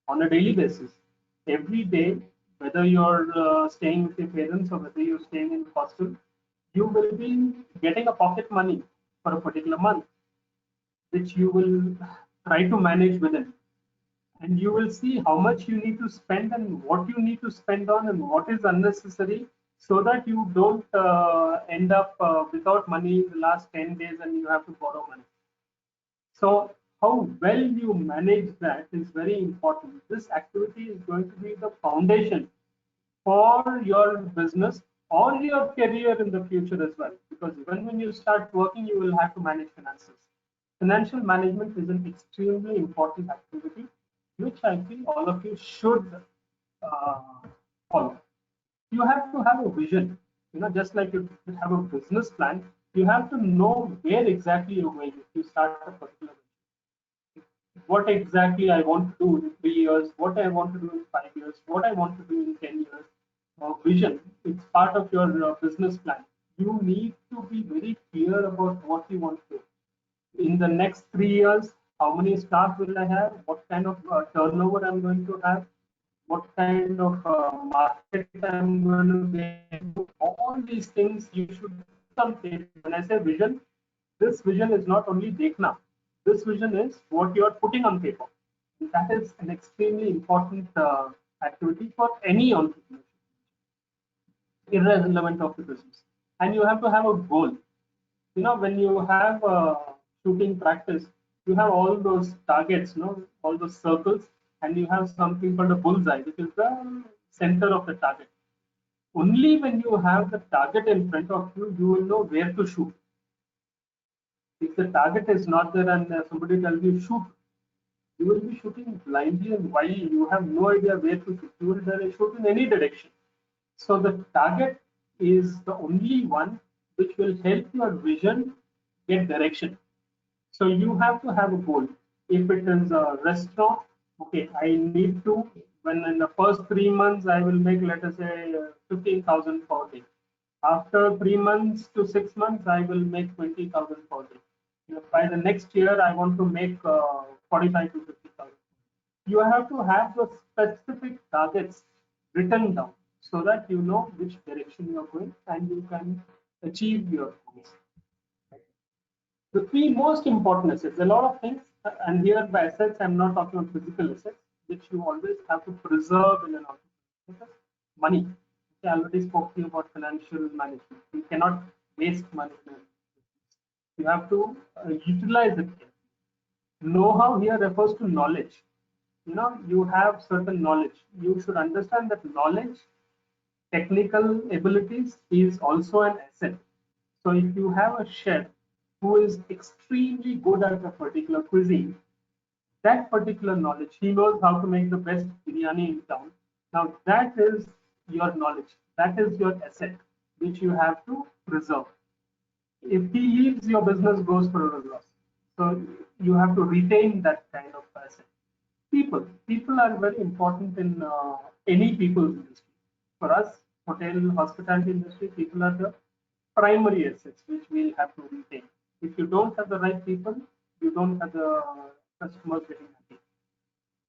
on a daily basis. Every day, whether you're staying with your parents or whether you're staying in hostel, you will be getting a pocket money for a particular month, which you will try to manage within. And you will see how much you need to spend and what you need to spend on and what is unnecessary, so that you don't end up without money in the last 10 days and you have to borrow money. So how well you manage that is very important. This activity is going to be the foundation for your business or your career in the future as well, because even when you start working, you will have to manage finances. Financial management is an extremely important activity, which I feel all of you should follow. You have to have a vision. Just like you have a business plan, you have to know where exactly you're going if you start a particular business. What exactly I want to do in 3 years, what I want to do in 5 years, what I want to do in 10 years. Vision, it's part of your business plan. You need to be very clear about what you want to do. In the next 3 years, how many staff will I have? What kind of turnover I'm going to have? What kind of market I'm going to get? All these things you should put on paper. When I say vision, this vision is not only dekhna. This vision is what you are putting on paper. That is an extremely important activity for any entrepreneur. irrelevant of the business. And you have to have a goal. When you have shooting practice, you have all those targets, all those circles, and you have something called a bullseye, which is the center of the target. Only when you have the target in front of you, you will know where to shoot. If the target is not there and somebody tells you shoot, you will be shooting blindly and wildly. You have no idea where to shoot. You will shoot in any direction. So the target is the only one which will help your vision get direction. So you have to have a goal. If it is a restaurant, okay, I need to, when in the first 3 months, I will make, let us say, 15,000 per day. After 3 months to 6 months, I will make 20,000 per day. By the next year, I want to make 45 to 50,000. You have to have the specific targets written down so that you know which direction you are going and you can achieve your goals. The three most important assets, a lot of things, and here by assets, I'm not talking about physical assets, which you always have to preserve in an organization. Money. I already spoke to you about financial management. You cannot waste money. You have to utilize it. Know-how here refers to knowledge. You have certain knowledge. You should understand that knowledge, technical abilities is also an asset. So if you have a chef who is extremely good at a particular cuisine, that particular knowledge, he knows how to make the best biryani in town. Now that is your knowledge. That is your asset, which you have to preserve. If he leaves, your business goes for a loss. So you have to retain that kind of asset. People are very important in any people's industry. For us, hotel hospitality industry, people are the primary assets which we'll have to retain. If you don't have the right people, you don't have the customers getting happy.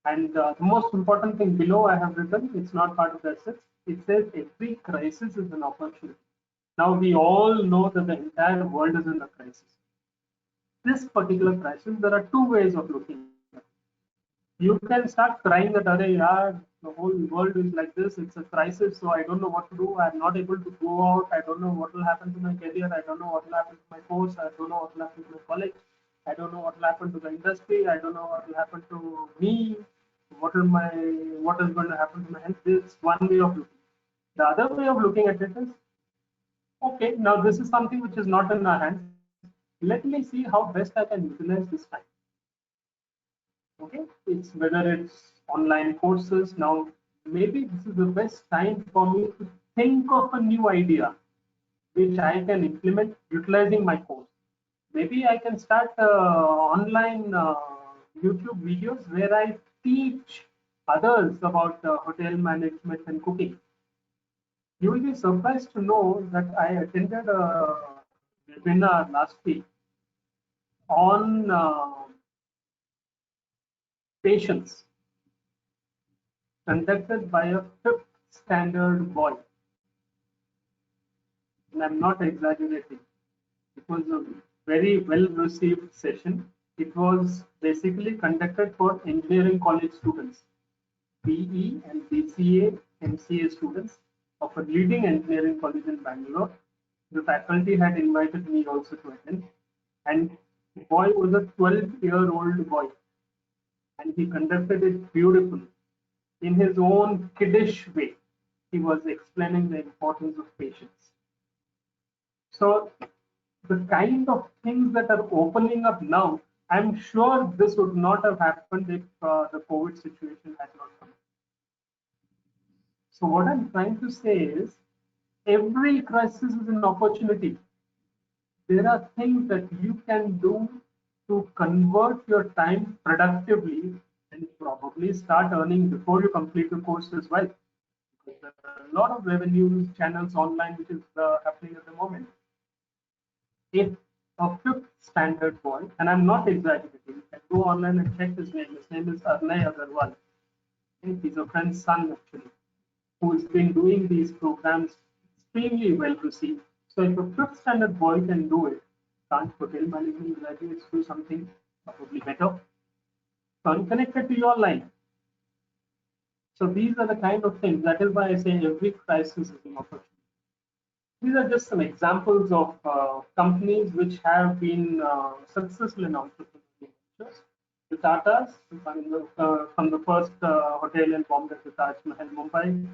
And the most important thing below I have written, it's not part of the assets. It says every crisis is an opportunity. Now we all know that the entire world is in a crisis. This particular crisis, there are two ways of looking at it. You can start crying that, yeah, the whole world is like this, it's a crisis, so I don't know what to do. I'm not able to go out. I don't know what will happen to my career. I don't know what will happen to my course. I don't know what will happen to my college. I don't know what will happen to the industry. I don't know what will happen to me. What is going to happen to my health? This is one way of looking. The other way of looking at it is, okay, now this is something which is not in our hands. Let me see how best I can utilize this time. Okay, it's whether it's online courses. Now maybe this is the best time for me to think of a new idea which I can implement utilizing my course. Maybe I can start online YouTube videos where I teach others about hotel management and cooking. You will be surprised to know that I attended a webinar last week on patience, conducted by a fifth standard boy. And I'm not exaggerating. It was a very well received session. It was basically conducted for engineering college students, BE and BCA, MCA students of a leading engineering college in Bangalore. The faculty had invited me also to attend. And the boy was a 12-year-old boy. And he conducted it beautifully. In his own kiddish way, he was explaining the importance of patience. So the kind of things that are opening up now, I'm sure this would not have happened if the COVID situation had not come. So what I'm trying to say is, every crisis is an opportunity. There are things that you can do to convert your time productively and probably start earning before you complete the course as well. Because there are a lot of revenue channels online which is happening at the moment. If a fifth standard boy, and I'm not exaggerating, you can go online and check his name. His name is Arnay Agarwal. He's a friend's son actually, who has been doing these programs extremely well received. So if a fifth standard boy can do it, can't hotel management graduates do something probably better? Connected to your line. So these are the kind of things. That is why I say every crisis is an opportunity. These are just some examples of companies which have been successful in entrepreneurial ventures. The Tatas, from the first hotel in Bombay to Taj Mahal, Mumbai.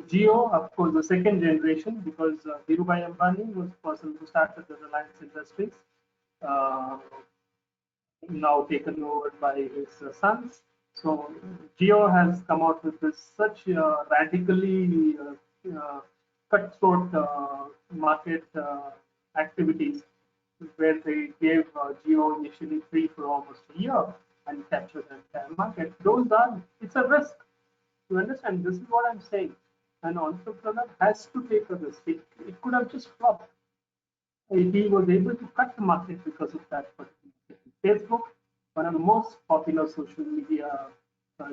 Jio, of course, the second generation, because Dhirubhai Ambani was the person who started the Reliance Industries, uh, now taken over by his sons. So Jio has come out with this such radically cutthroat market activities, where they gave Jio initially free for almost a year and captured the entire market. Those are, it's a risk. You understand? This is what I'm saying. An entrepreneur has to take a risk. It could have just flopped. He was able to cut the market because of that particular thing. Facebook, one of the most popular social media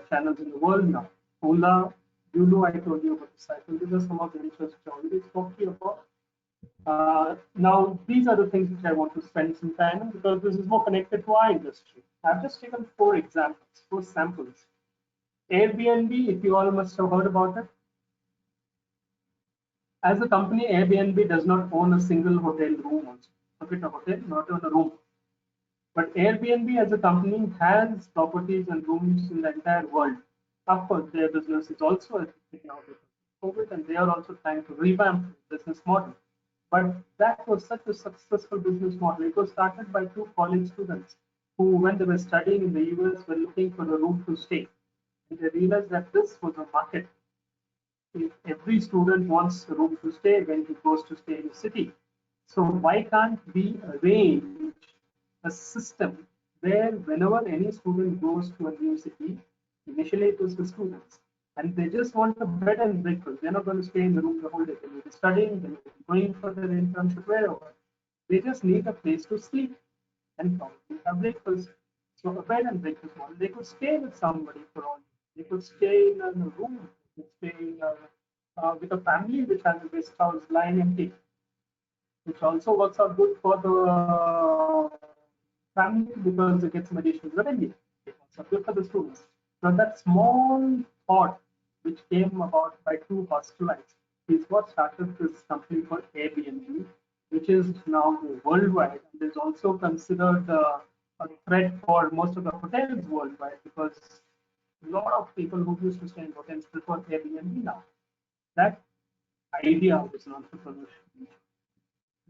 channels in the world now. Ola, Lulu, I told you about the cycle. These are some of the interests which I already spoke to you about. Now, these are the things which I want to spend some time on because this is more connected to our industry. I've just taken 4 examples, 4 samples. Airbnb, if you all must have heard about it. As a company, Airbnb does not own a single hotel room also. Forget a hotel, not own a room. But Airbnb as a company has properties and rooms in the entire world. Of course, their business is also affected now because of COVID, and they are also trying to revamp the business model. But that was such a successful business model. It was started by 2 college students who, when they were studying in the US, were looking for a room to stay. And they realized that this was a market. If every student wants a room to stay when he goes to stay in a city, so why can't we arrange a system where whenever any student goes to a new city, initially it was the students, and they just want a bed and breakfast. They're not going to stay in the room the whole day. They will be studying, they will be going for their internship, wherever. They just need a place to sleep and probably have breakfast. So a bed and breakfast model. They could stay with somebody for all. They could stay in a room. They could stay in with a family which has a guest house lying empty, which also works out good for the family because they get some additional revenue. It works out good for the students. Now that small thought which came about by 2 hostelites is what started this company called Airbnb, which is now worldwide and is also considered a threat for most of the hotels worldwide because a lot of people who used to stay in hotels prefer Airbnb now. That idea was an entrepreneurship.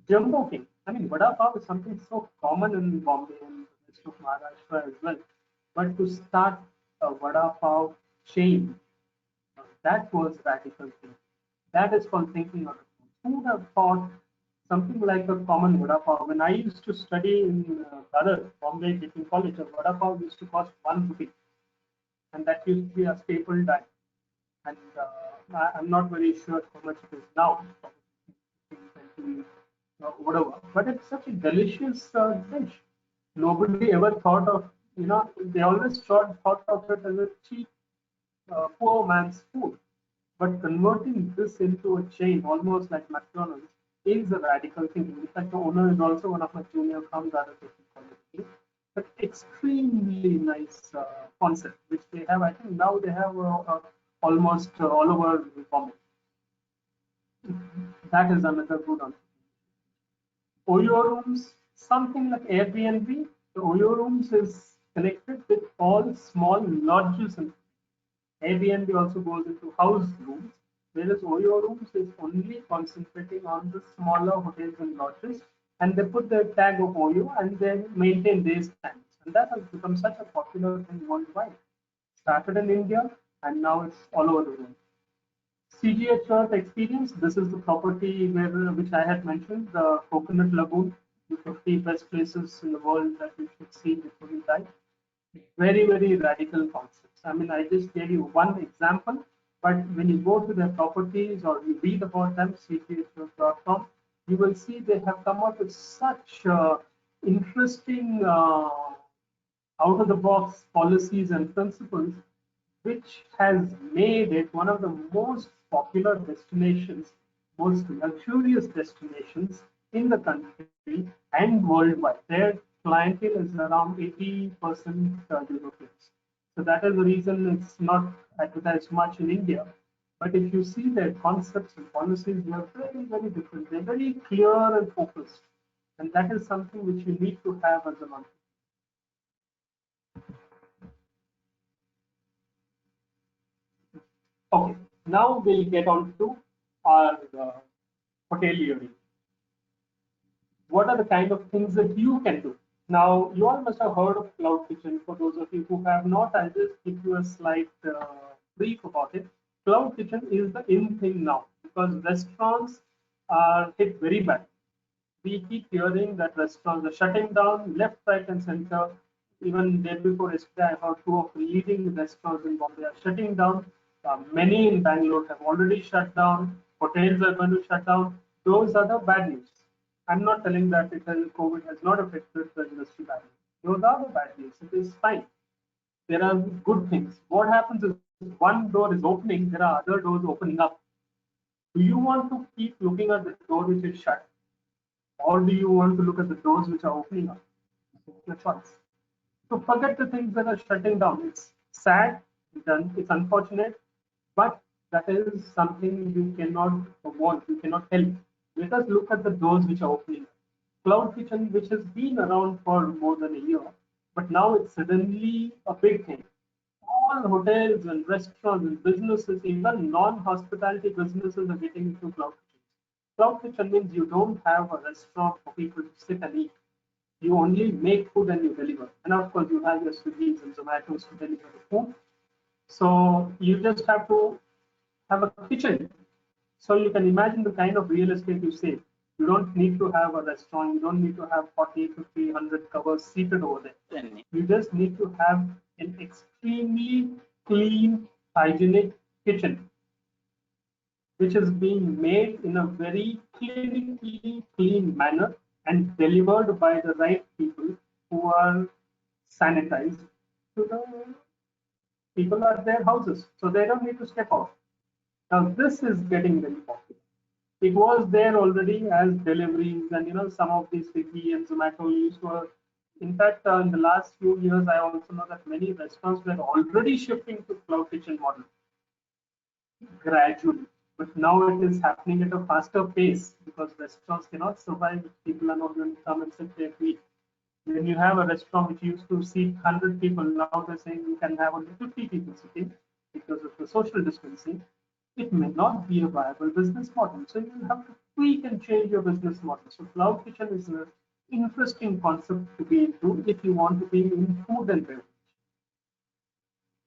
Jumbo King. I mean, vada pav is something so common in Bombay and the rest of Maharashtra as well. But to start a vada pav chain, that was radical thing. That is called thinking out of the box. Who would have thought something like a common vada pav? When I used to study in Bombay Teaching College, a vada pav used to cost 1 rupee, and that used to be a staple diet. And I'm not very sure how much it is now, whatever. But it's such a delicious dish. Nobody ever thought of, they always thought of it as a cheap, poor man's food. But converting this into a chain, almost like McDonald's, is a radical thing. In fact, the owner is also one of my junior from the other technical. But extremely nice concept, which they have. I think now they have almost all over the comic. That is another good one. Oyo rooms, something like Airbnb. The Oyo rooms is connected with all small lodges, and Airbnb also goes into house rooms, whereas Oyo rooms is only concentrating on the smaller hotels and lodges, and they put the tag of Oyo and they maintain their standards, and that has become such a popular thing worldwide. Started in India and now it's all over the world. CGH Earth Experience. This is the property which I had mentioned, the Coconut Lagoon, the 50 best places in the world that you should see before you die. Very, very radical concepts. I mean, I just gave you one example, but when you go to their properties or you read about them, cghearth.com, you will see they have come up with such interesting out of the box policies and principles, which has made it one of the most popular destinations, most luxurious destinations in the country and worldwide. Their clientele is around 80% Europeans. So that is the reason it's not advertised much in India. But if you see their concepts and policies, they are very, very different. They're very clear and focused. And that is something which you need to have as an entrepreneur. Okay, now we'll get on to our hotelier. What are the kind of things that you can do? Now, you all must have heard of cloud kitchen. For those of you who have not, I'll just give you a slight brief about it. Cloud kitchen is the in thing now because restaurants are hit very bad. We keep hearing that restaurants are shutting down left, right, and center. Even day before yesterday, I heard two of the leading restaurants in Bombay are shutting down. Many in Bangalore have already shut down. Hotels are going to shut down. Those are the bad news. I'm not telling that COVID has not affected the industry badly. Those are the bad news. It is fine. There are good things. What happens is one door is opening, there are other doors opening up. Do you want to keep looking at the door which is shut? Or do you want to look at the doors which are opening up? It's your choice. So forget the things that are shutting down. It's sad, it's unfortunate, but that is something you cannot avoid, you cannot help. Let us look at the doors which are opening. Cloud kitchen, which has been around for more than a year, but now it's suddenly a big thing. All hotels and restaurants and businesses, even non-hospitality businesses, are getting into cloud kitchens. Cloud kitchen means you don't have a restaurant for people to sit and eat. You only make food and you deliver. And of course, you have your Swiggies and Zomatos to deliver the food. So you just have to have a kitchen. So you can imagine the kind of real estate you save. You don't need to have a restaurant. You don't need to have 40, 50, 100 covers seated over there. You just need to have an extremely clean, hygienic kitchen, which is being made in a very clinically clean manner and delivered by the right people who are sanitized to the people at their houses. So they don't need to step out. Now this is getting very popular. It was there already as deliveries, and some of these Swiggy and Zomato used to. In fact, in the last few years, I also know that many restaurants were already shifting to cloud kitchen model gradually. But now it is happening at a faster pace because restaurants cannot survive if people are not going to come and sit there to eat. When you have a restaurant which used to seat 100 people, now they're saying you can have only 50 people sitting because of the social distancing. It may not be a viable business model. So you have to tweak and change your business model. So cloud kitchen is an interesting concept to be into if you want to be in food and beverage.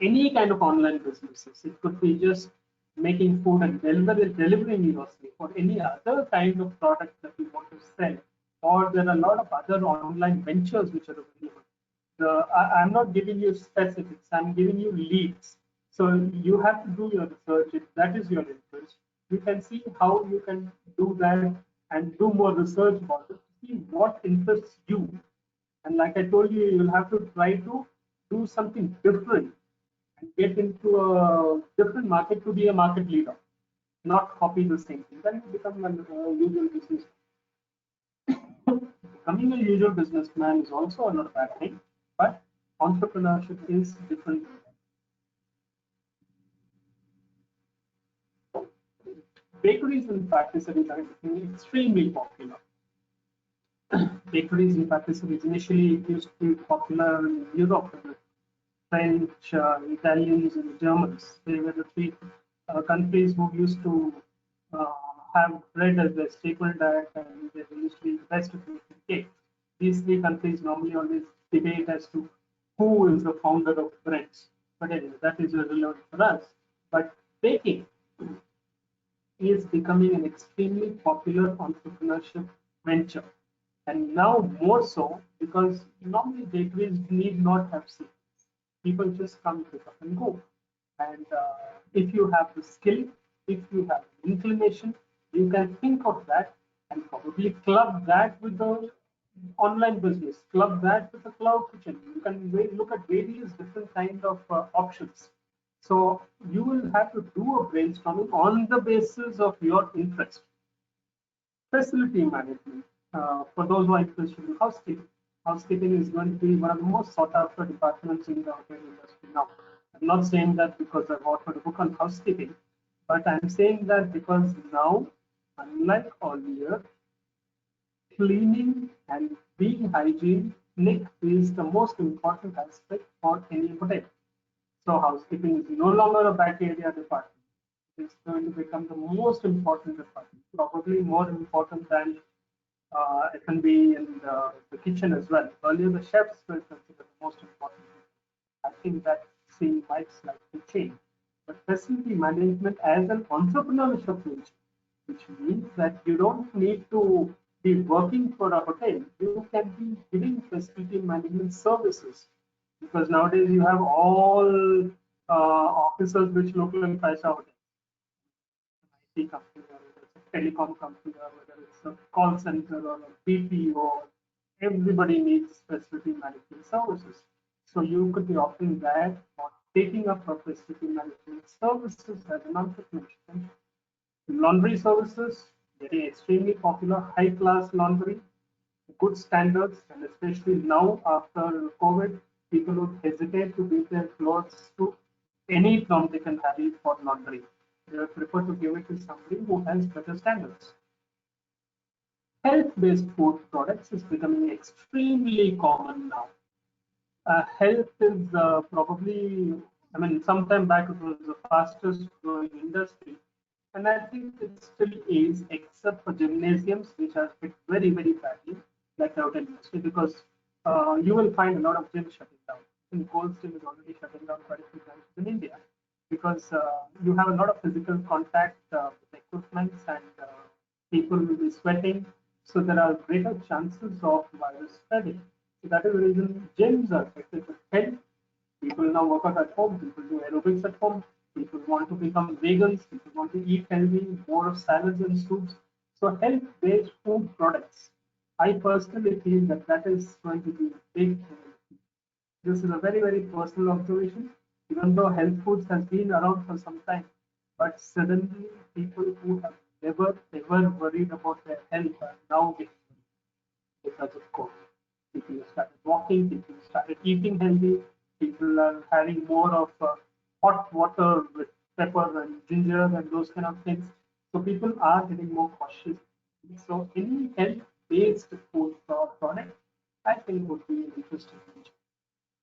Any kind of online businesses. It could be just making food and delivering yourself, or any other kind of product that you want to sell. Or there are a lot of other online ventures which are available. I'm not giving you specifics, I'm giving you leads. So you have to do your research. If that is your interest, you can see how you can do that and do more research about it, see what interests you. And like I told you, you'll have to try to do something different and get into a different market to be a market leader, not copy the same thing. Then you become a usual business. Becoming a usual businessman is also not a bad thing, but entrepreneurship is different. Bakeries and patisseries are becoming extremely popular. Bakeries and patisseries initially it used to be popular in Europe. French, Italians, and Germans. They were the three countries who used to uh, have bread as their staple diet, and they used to be the best at making cake. These three countries normally always debate as to who is the founder of breads. But anyway, that is irrelevant for us. But baking is becoming an extremely popular entrepreneurship venture. And now more so because normally bakeries need not have seats. People just come, pick up, and go. And if you have the skill, if you have inclination, you can think of that and probably club that with the online business, club that with the cloud kitchen. You can look at various different kind of options. So you will have to do a brainstorming on the basis of your interest. Facility management. For those who are interested in housekeeping, housekeeping is going to be one of the most sought after departments in the hotel industry now. I'm not saying that because I've authored a book on housekeeping, But I'm saying that because now, unlike earlier, cleaning and being hygienic is the most important aspect for any hotel. So housekeeping is no longer a back area department. It's going to become the most important department, probably more important than F&B and the kitchen as well. Earlier, the chefs were considered the most important. I think that scene might slightly change. But facility management as an entrepreneurship venture, which means that you don't need to be working for a hotel. You can be giving facility management services because nowadays you have all offices which look like five-star hotels. IT company or whether it's a telecom company or whether it's a call center or a BPO, everybody needs facility management services. So you could be offering that or taking up a facility management services as an entrepreneur. Laundry services, getting extremely popular, high class laundry, good standards, and especially now after COVID, people would hesitate to give their clothes to any Tom, Dick, and Harry for laundry. They would prefer to give it to somebody who has better standards. Health-based food products is becoming extremely common now. Health is probably, I mean, sometime back it was the fastest growing industry, and I think it still is, except for gymnasiums, which are hit very, very badly, like the hotel industry, because you will find a lot of gyms shutting down. I think Gold Gym is already shutting down quite a few times in India because you have a lot of physical contact with equipment and people will be sweating, so there are greater chances of virus spreading. So that is the reason gyms are affected with health. People now work out at home, people do aerobics at home, people want to become vegans, people want to eat healthy, more of salads and soups. So health-based food products, I personally feel that that is going to be a big thing. This is a very, very personal observation, even though health foods has been around for some time. But suddenly, people who have never ever worried about their health are now getting worried because of COVID. People have started walking, people started eating healthy, people are having more of hot water with pepper and ginger and those kind of things. So people are getting more cautious. So any health-based food product, I think would be an interesting feature.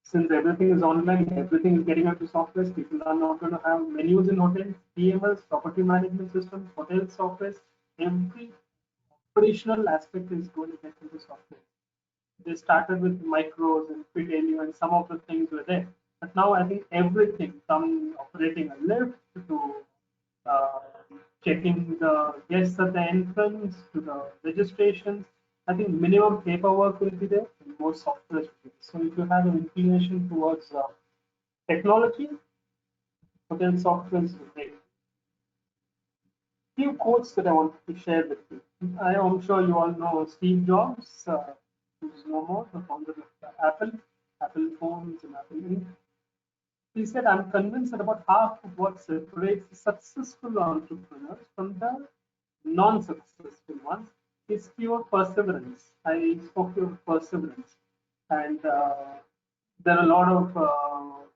Since everything is online, everything is getting into software, people are not going to have menus in hotels, PMS, property management systems, hotel software. Every operational aspect is going to get into software. They started with micros and Fidelio and some of the things were there. But now I think everything from operating a lift to uh, checking the guests at the entrance to the registrations. I think minimum paperwork will be there and more software. So if you have an inclination towards technology, hotel software is great. Few quotes that I want to share with you. I am sure you all know Steve Jobs, who's no more, the founder of Apple, Apple phones and Apple Inc. He said, I'm convinced that about half of what separates successful entrepreneurs from the non-successful ones is pure perseverance. I spoke of perseverance. And there are a lot of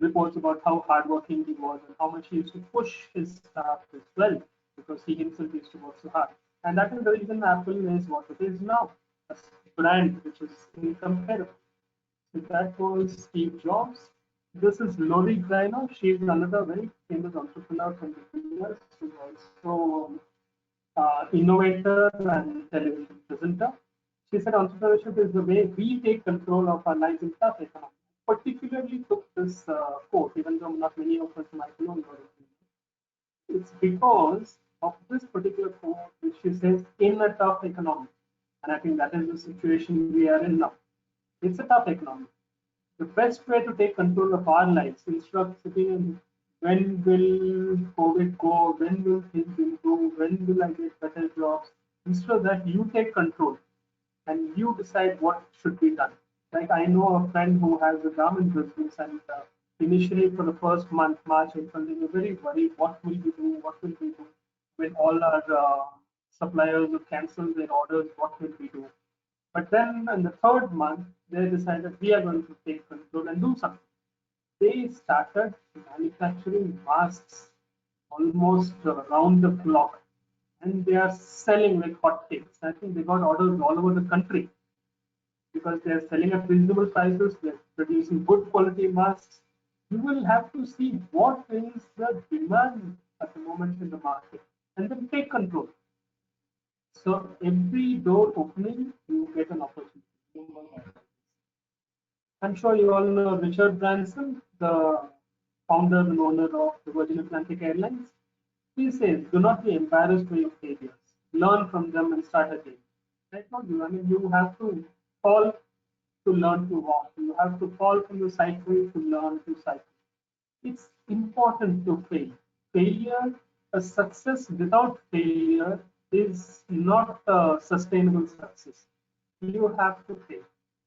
reports about how hardworking he was and how much he used to push his staff as well because he himself used to work so hard. And that is the reason Apple is what it is now, a brand which is incomparable. So that was Steve Jobs. This is Lori Greiner. She is another very famous entrepreneur from the US. She's also innovator and television presenter. She said entrepreneurship is the way we take control of our lives in tough economy. Particularly took this quote, even though not many of us might know it. It's because of this particular quote, which she says, in a tough economy. And I think that is the situation we are in now. It's a tough economy. The best way to take control of our lives instead of sitting in when will COVID go, when will things improve, when will I get better jobs, instead of that, you take control and you decide what should be done. Like I know a friend who has a garment business, and initially for the first month, March, April, they were very worried. What will we do? What will we do when all our suppliers will cancel their orders? What will we do? But then in the third month, they decided we are going to take control and do something. They started manufacturing masks almost around the clock, and they are selling like hotcakes. I think they got orders all over the country because they are selling at reasonable prices. They're producing good quality masks. You will have to see what is the demand at the moment in the market and then take control. So every door opening, you get an opportunity. I'm sure you all know Richard Branson, the founder and owner of the Virgin Atlantic Airlines. He says, do not be embarrassed by your failures. Learn from them and start again. I told you, I mean, you have to fall to learn to walk. You have to fall from the cycle to learn to cycle. It's important to fail. Failure, a success without failure is not a sustainable success. You have to fail.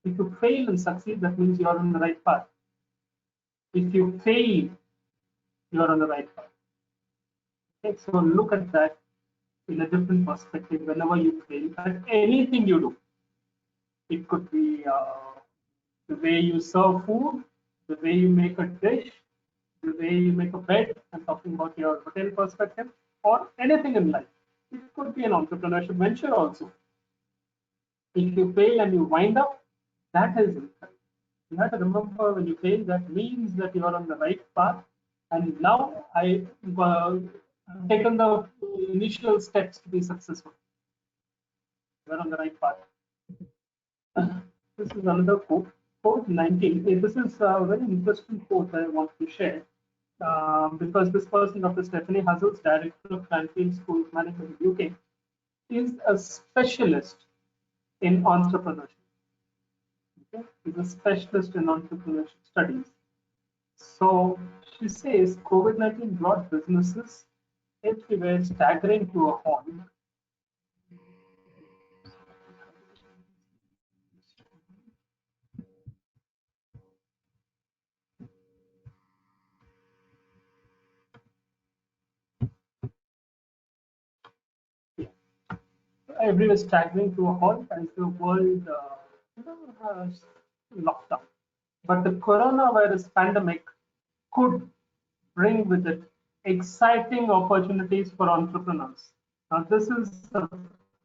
If you fail and succeed, that means you're on the right path. If you fail, you're on the right path. Okay, so look at that in a different perspective whenever you fail at anything you do. It could be the way you serve food, the way you make a dish, the way you make a bed. I'm talking about your hotel perspective, or anything in life. It could be an entrepreneurship venture also. If you fail and you wind up, that is incorrect. You have to remember when you fail, that means that you are on the right path. And now I've taken the initial steps to be successful. You are on the right path. This is another quote. Quote 19. This is a very interesting quote I want to share because this person, Dr. Stephanie Hazel's director of Cranfield School of Management in UK, is a specialist in entrepreneurship. Okay? He's a specialist in entrepreneurship studies. So she says COVID-19 brought businesses everywhere staggering to a halt. Everywhere staggering to a halt as the world has lockdown. But the coronavirus pandemic could bring with it exciting opportunities for entrepreneurs. Now, this is a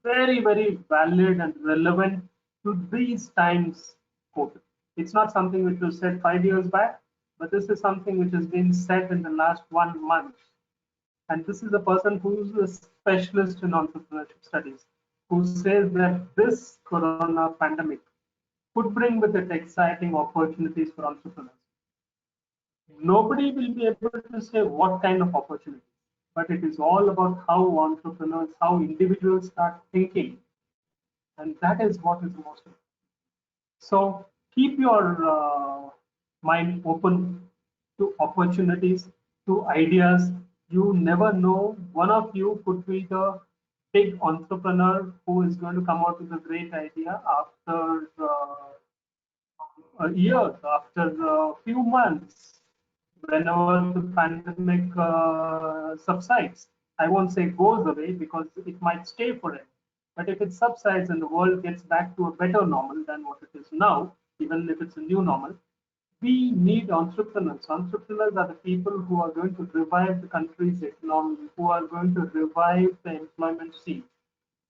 very, very valid and relevant to these times quote. It's not something which was said 5 years back, but this is something which has been said in the last 1 month. And this is a person who's a specialist in entrepreneurship studies, who says that this corona pandemic could bring with it exciting opportunities for entrepreneurs. Nobody will be able to say what kind of opportunities, but it is all about how entrepreneurs, how individuals start thinking, and that is what is the most important. So keep your mind open to opportunities, to ideas. You never know. One of you could be the big entrepreneur who is going to come out with a great idea after a year, after a few months, whenever the pandemic subsides. I won't say goes away because it might stay forever. But if it subsides and the world gets back to a better normal than what it is now, even if it's a new normal, we need entrepreneurs. Entrepreneurs are the people who are going to revive the country's economy, who are going to revive the employment scene.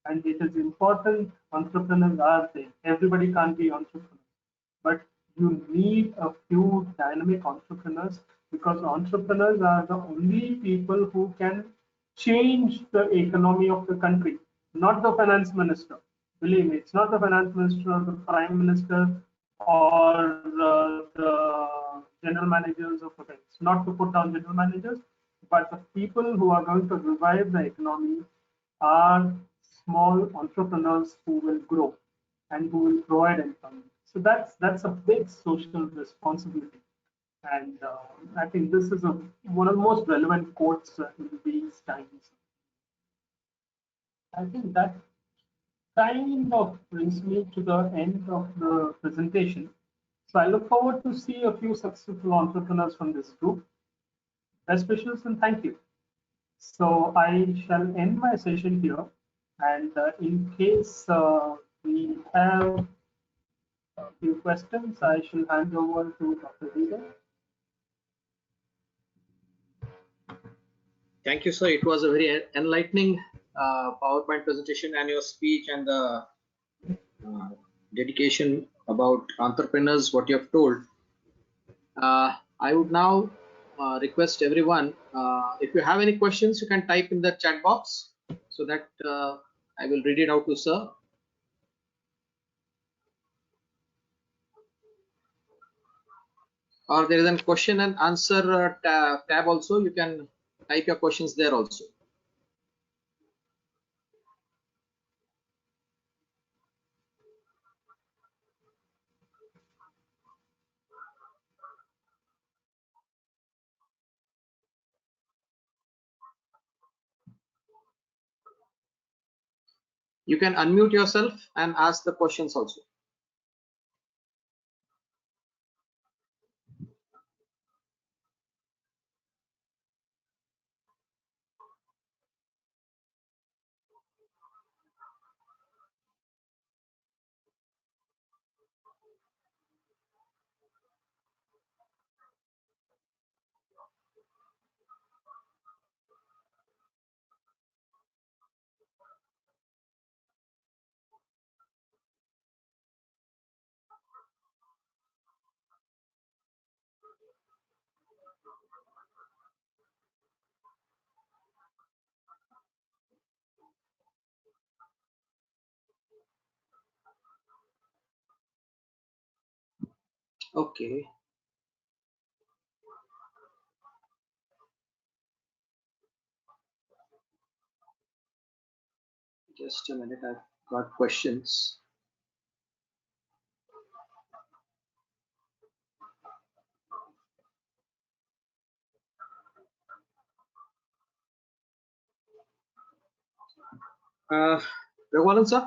And it is important entrepreneurs are there. Everybody can't be entrepreneurs, but you need a few dynamic entrepreneurs because entrepreneurs are the only people who can change the economy of the country, not the finance minister. Believe me, it's not the finance minister or the prime minister or the general managers of hotels. Not to put down general managers, but the people who are going to revive the economy are small entrepreneurs who will grow and who will provide employment. So that's a big social responsibility, and I think this is one of the most relevant quotes in these times. I think that kind of brings me to the end of the presentation. So I look forward to see a few successful entrepreneurs from this group. Best wishes and thank you. So I shall end my session here, and in case we have a few questions, I shall hand over to Dr. Vijay. Thank you, sir. It was a very enlightening PowerPoint presentation, and your speech and the uh, dedication about entrepreneurs, what you have told. I would now request everyone, if you have any questions, you can type in the chat box so that I will read it out to sir. Or there is a question and answer tab also. You can type your questions there also. You can unmute yourself and ask the questions also. Okay. Just a minute. I've got questions. Raghubalan sir.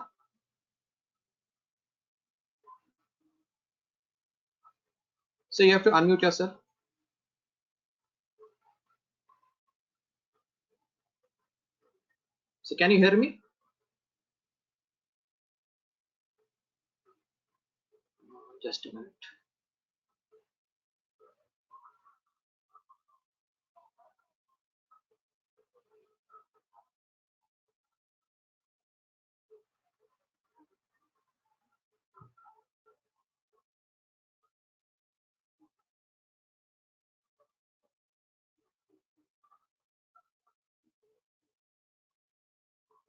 So you have to unmute yourself. So can you hear me? Just a minute.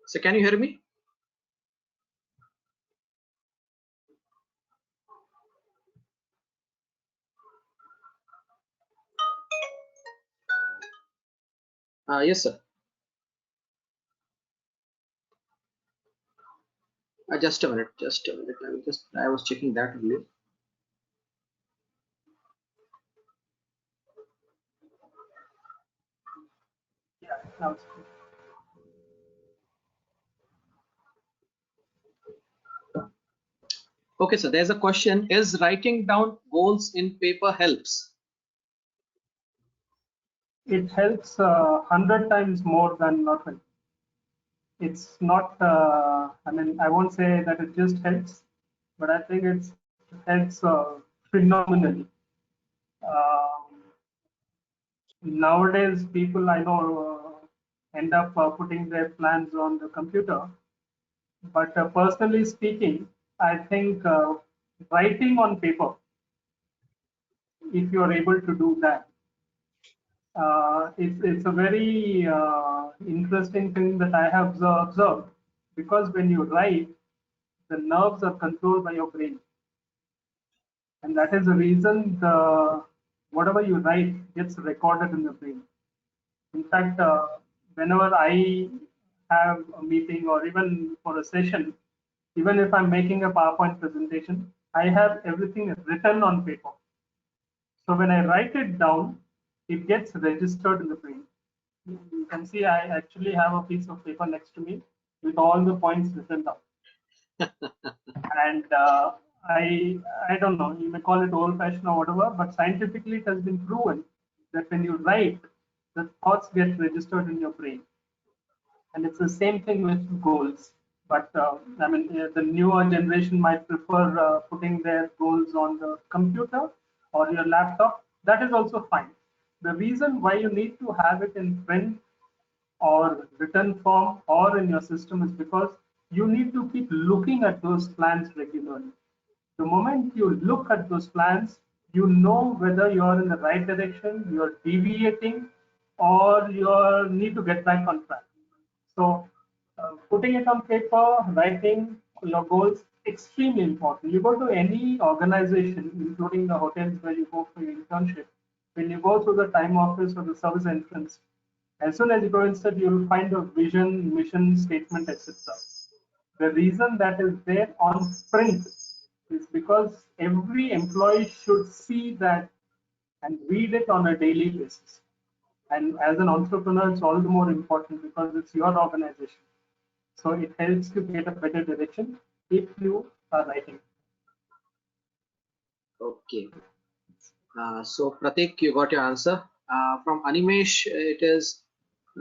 So can you hear me? Yes, sir. Just a minute. Just a minute. I was checking that only. Yeah, now it's good. Okay, so there's a question: is writing down goals in paper helps? It helps 100 times more than not help. It's not, I mean, I won't say that it just helps, but I think it helps phenomenally. Um, Nowadays, people I know end up putting their plans on the computer. But personally speaking, I think writing on paper, if you are able to do that, it's a very interesting thing that I have observed, because when you write, the nerves are controlled by your brain, and that is the reason whatever you write gets recorded in the brain. In fact, whenever I have a meeting or even for a session, even if I'm making a PowerPoint presentation, I have everything written on paper. So when I write it down, it gets registered in the brain. You can see I actually have a piece of paper next to me with all the points written down. And I don't know, you may call it old-fashioned or whatever, but scientifically it has been proven that when you write, the thoughts get registered in your brain. And it's the same thing with goals. But I mean, the newer generation might prefer putting their goals on the computer or your laptop. That is also fine. The reason why you need to have it in print or written form or in your system is because you need to keep looking at those plans regularly. The moment you look at those plans, you know whether you're in the right direction, you're deviating, or you need to get back on track. So, putting it on paper, writing your goals, extremely important. You go to any organization, including the hotels where you go for your internship, when you go through the time office or the service entrance, as soon as you go inside, you'll find a vision, mission statement, etc. The reason that is there on print is because every employee should see that and read it on a daily basis. And as an entrepreneur, it's all the more important because it's your organization. So it helps you get a better direction if you are writing. Okay. So Pratik, you got your answer. From Animesh, it is,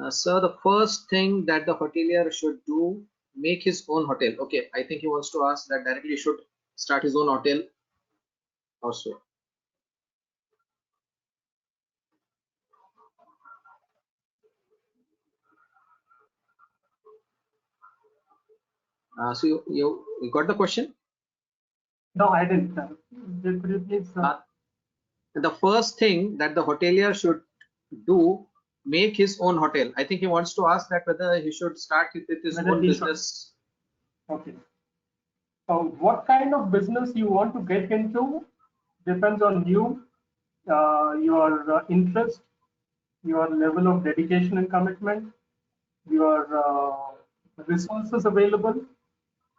sir, the first thing that the hotelier should do, make his own hotel. Okay, I think he wants to ask that directly he should start his own hotel also. So you got the question? No, I didn't. Could you please? The first thing that the hotelier should do, make his own hotel. I think he wants to ask that whether he should start with his own business. Okay. So what kind of business you want to get into depends on you, your interest, your level of dedication and commitment, your resources available,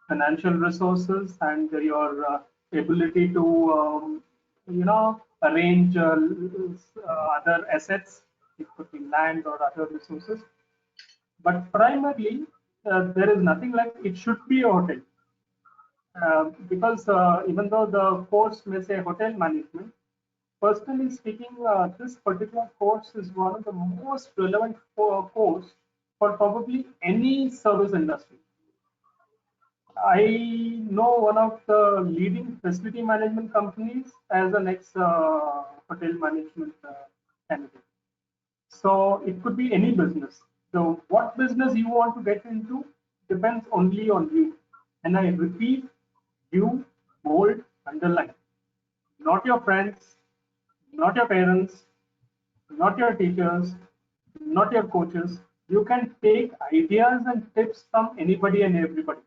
financial resources, and your ability to, arrange other assets. It could be land or other resources. But primarily, there is nothing like it should be a hotel. Because even though the course may say hotel management, personally speaking, this particular course is one of the most relevant course for probably any service industry. I know one of the leading facility management companies as an ex hotel management candidate. So it could be any business. So what business you want to get into depends only on you. And I repeat, you, bold, underline. Not your friends, not your parents, not your teachers, not your coaches. You can take ideas and tips from anybody and everybody.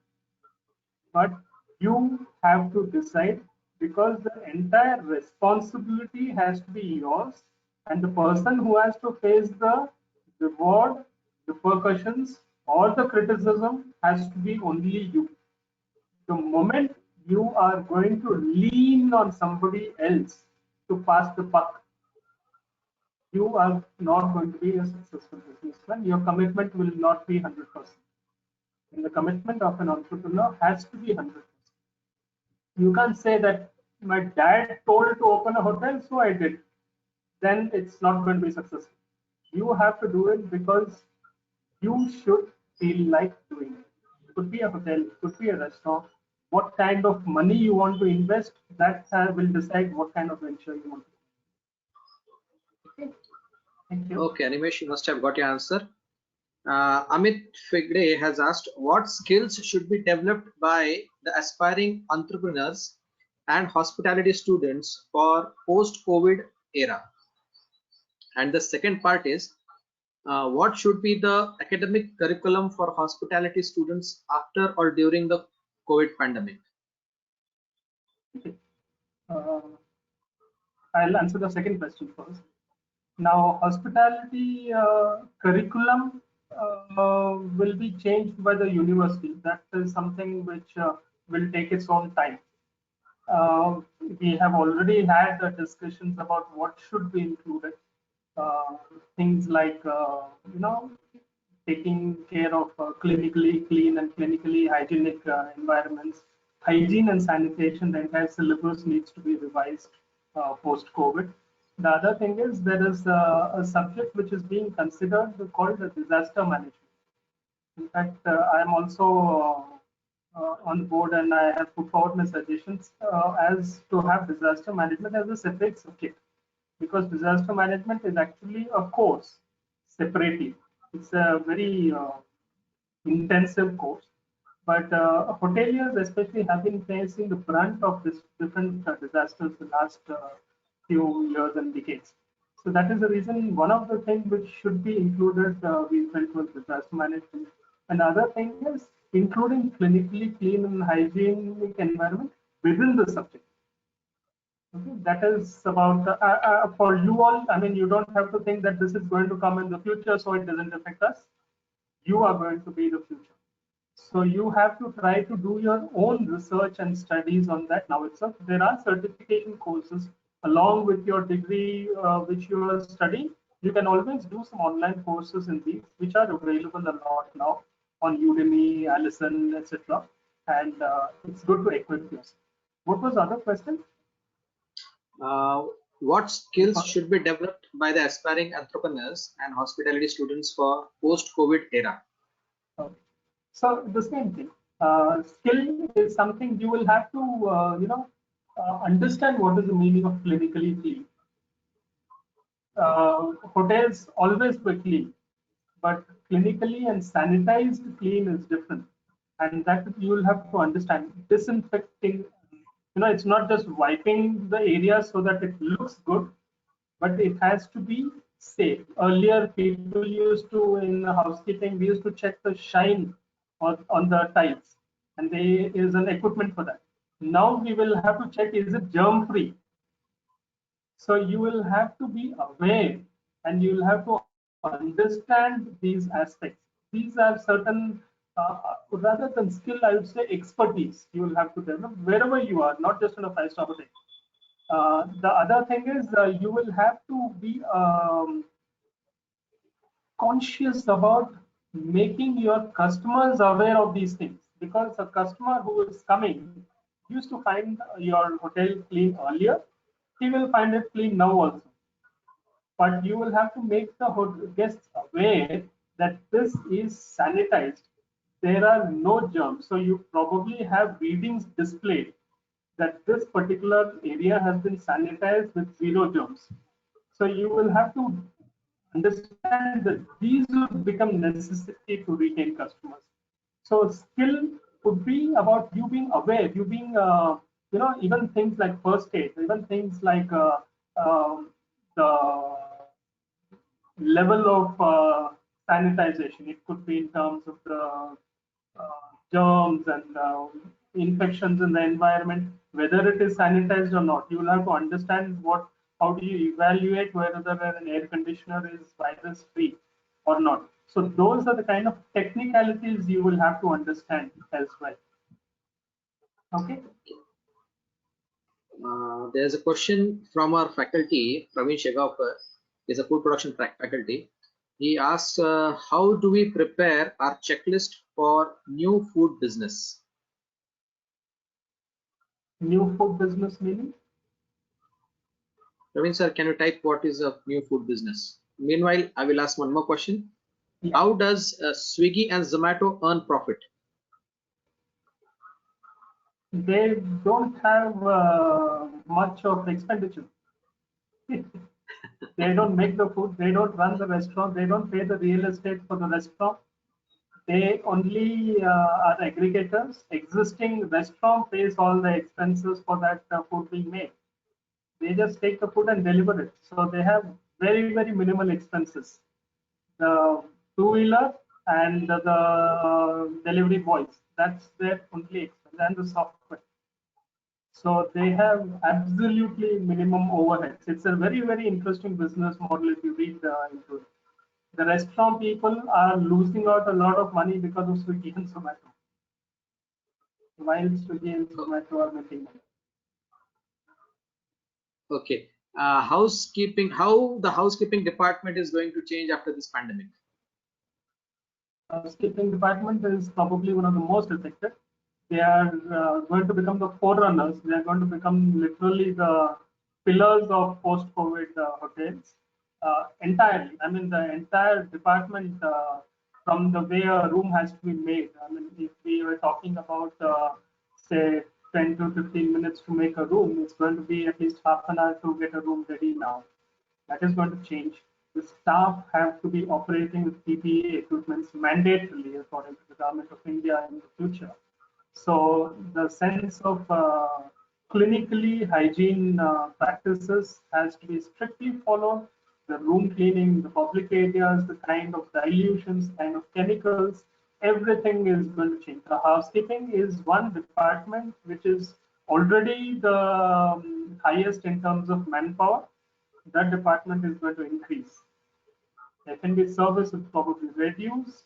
But you have to decide because the entire responsibility has to be yours, and the person who has to face the reward, the repercussions, or the criticism has to be only you. The moment you are going to lean on somebody else to pass the buck, you are not going to be a successful businessman. Your commitment will not be 100%. And the commitment of an entrepreneur has to be 100%. You can't say that my dad told to open a hotel, so I did. Then it's not going to be successful. You have to do it because you should feel like doing it. It could be a hotel, it could be a restaurant. What kind of money you want to invest, that will decide what kind of venture you want to do. Okay, thank you. Okay, Animesh, you must have got your answer. Amit Figde has asked, what skills should be developed by the aspiring entrepreneurs and hospitality students for post-COVID era? And the second part is, what should be the academic curriculum for hospitality students after or during the COVID pandemic? Okay. I'll answer the second question first. Now, hospitality curriculum will be changed by the university. That is something which will take its own time. Uh, we have already had discussions about what should be included. Uh, Things like, taking care of clinically clean and clinically hygienic environments. Hygiene and sanitation, the entire syllabus needs to be revised post-COVID. The other thing is there is a subject which is being considered called disaster management. In fact, I am also on board and I have put forward my suggestions as to have disaster management as a separate subject because disaster management is actually a course separately. It's a very intensive course. But hoteliers especially have been facing the brunt of this different disasters the last few years and decades. So that is the reason one of the things which should be included, we felt, was disaster management. Another thing is including clinically clean and hygienic environment within the subject. Okay, that is about for you all. I mean, you don't have to think that this is going to come in the future, so it doesn't affect us. You are going to be the future. So you have to try to do your own research and studies on that now itself. There are certification courses along with your degree which you are studying. You can always do some online courses in these, which are available a lot now on Udemy, Allison, etc. And it's good to equip yourself. What was the other question? Uh, what skills should be developed by the aspiring entrepreneurs and hospitality students for post-COVID era? Okay. So the same thing. Skill is something you will have to, understand what is the meaning of clinically clean. Hotels always were clean, but clinically and sanitized clean is different, and that you will have to understand. Disinfecting, it's not just wiping the area so that it looks good, but it has to be safe. Earlier, people used to, in housekeeping, we used to check the shine on the tiles, and there is an equipment for that. Now we will have to check, is it germ free? So you will have to be aware and you will have to understand these aspects. These are certain, rather than skill, I would say expertise you will have to develop wherever you are, not just in a five-star hotel. The other thing is you will have to be conscious about making your customers aware of these things, because a customer who is coming used to find your hotel clean earlier, he will find it clean now also, but you will have to make the guests aware that this is sanitized. There are no germs. So you probably have readings displayed that this particular area has been sanitized with zero germs. So you will have to understand that these will become necessity to retain customers. So skill would be about you being aware, you being, even things like first aid, even things like the level of sanitization. It could be in terms of the germs and infections in the environment, whether it is sanitized or not. You will have to understand how do you evaluate whether an air conditioner is virus free or not. So those are the kind of technicalities you will have to understand as well. Okay. There's a question from our faculty, Praveen Shegavkar, is a food production faculty. He asks, how do we prepare our checklist for new food business? New food business meaning? Praveen sir, can you type what is a new food business? Meanwhile, I will ask one more question. Yeah. How does Swiggy and Zomato earn profit? They don't have much of expenditure. They don't make the food, they don't run the restaurant, they don't pay the real estate for the restaurant. They only are aggregators. Existing restaurant pays all the expenses for that food being made. They just take the food and deliver it. So they have very, very minimal expenses. The two-wheeler and the delivery boys, that's their only expense, and the software. So they have absolutely minimum overheads. It's a very, very interesting business model if you read into it. The restaurant people are losing out a lot of money because of Swiggy and Zomato, while Swiggy and Zomato are making money. Okay. Housekeeping, how the housekeeping department is going to change after this pandemic? Housekeeping department is probably one of the most affected. They are going to become the forerunners. They are going to become literally the pillars of post-COVID hotels entirely. I mean, the entire department, from the way a room has to be made. I mean, if we were talking about, say, 10 to 15 minutes to make a room, it's going to be at least half an hour to get a room ready now. That is going to change. The staff have to be operating with PPE equipments mandatorily according to the Government of India in the future. So the sense of clinically hygiene practices has to be strictly followed. The room cleaning, the public areas, the kind of dilutions, kind of chemicals, everything is going to change. The housekeeping is one department which is already the highest in terms of manpower. That department is going to increase. F&B service will probably reduce.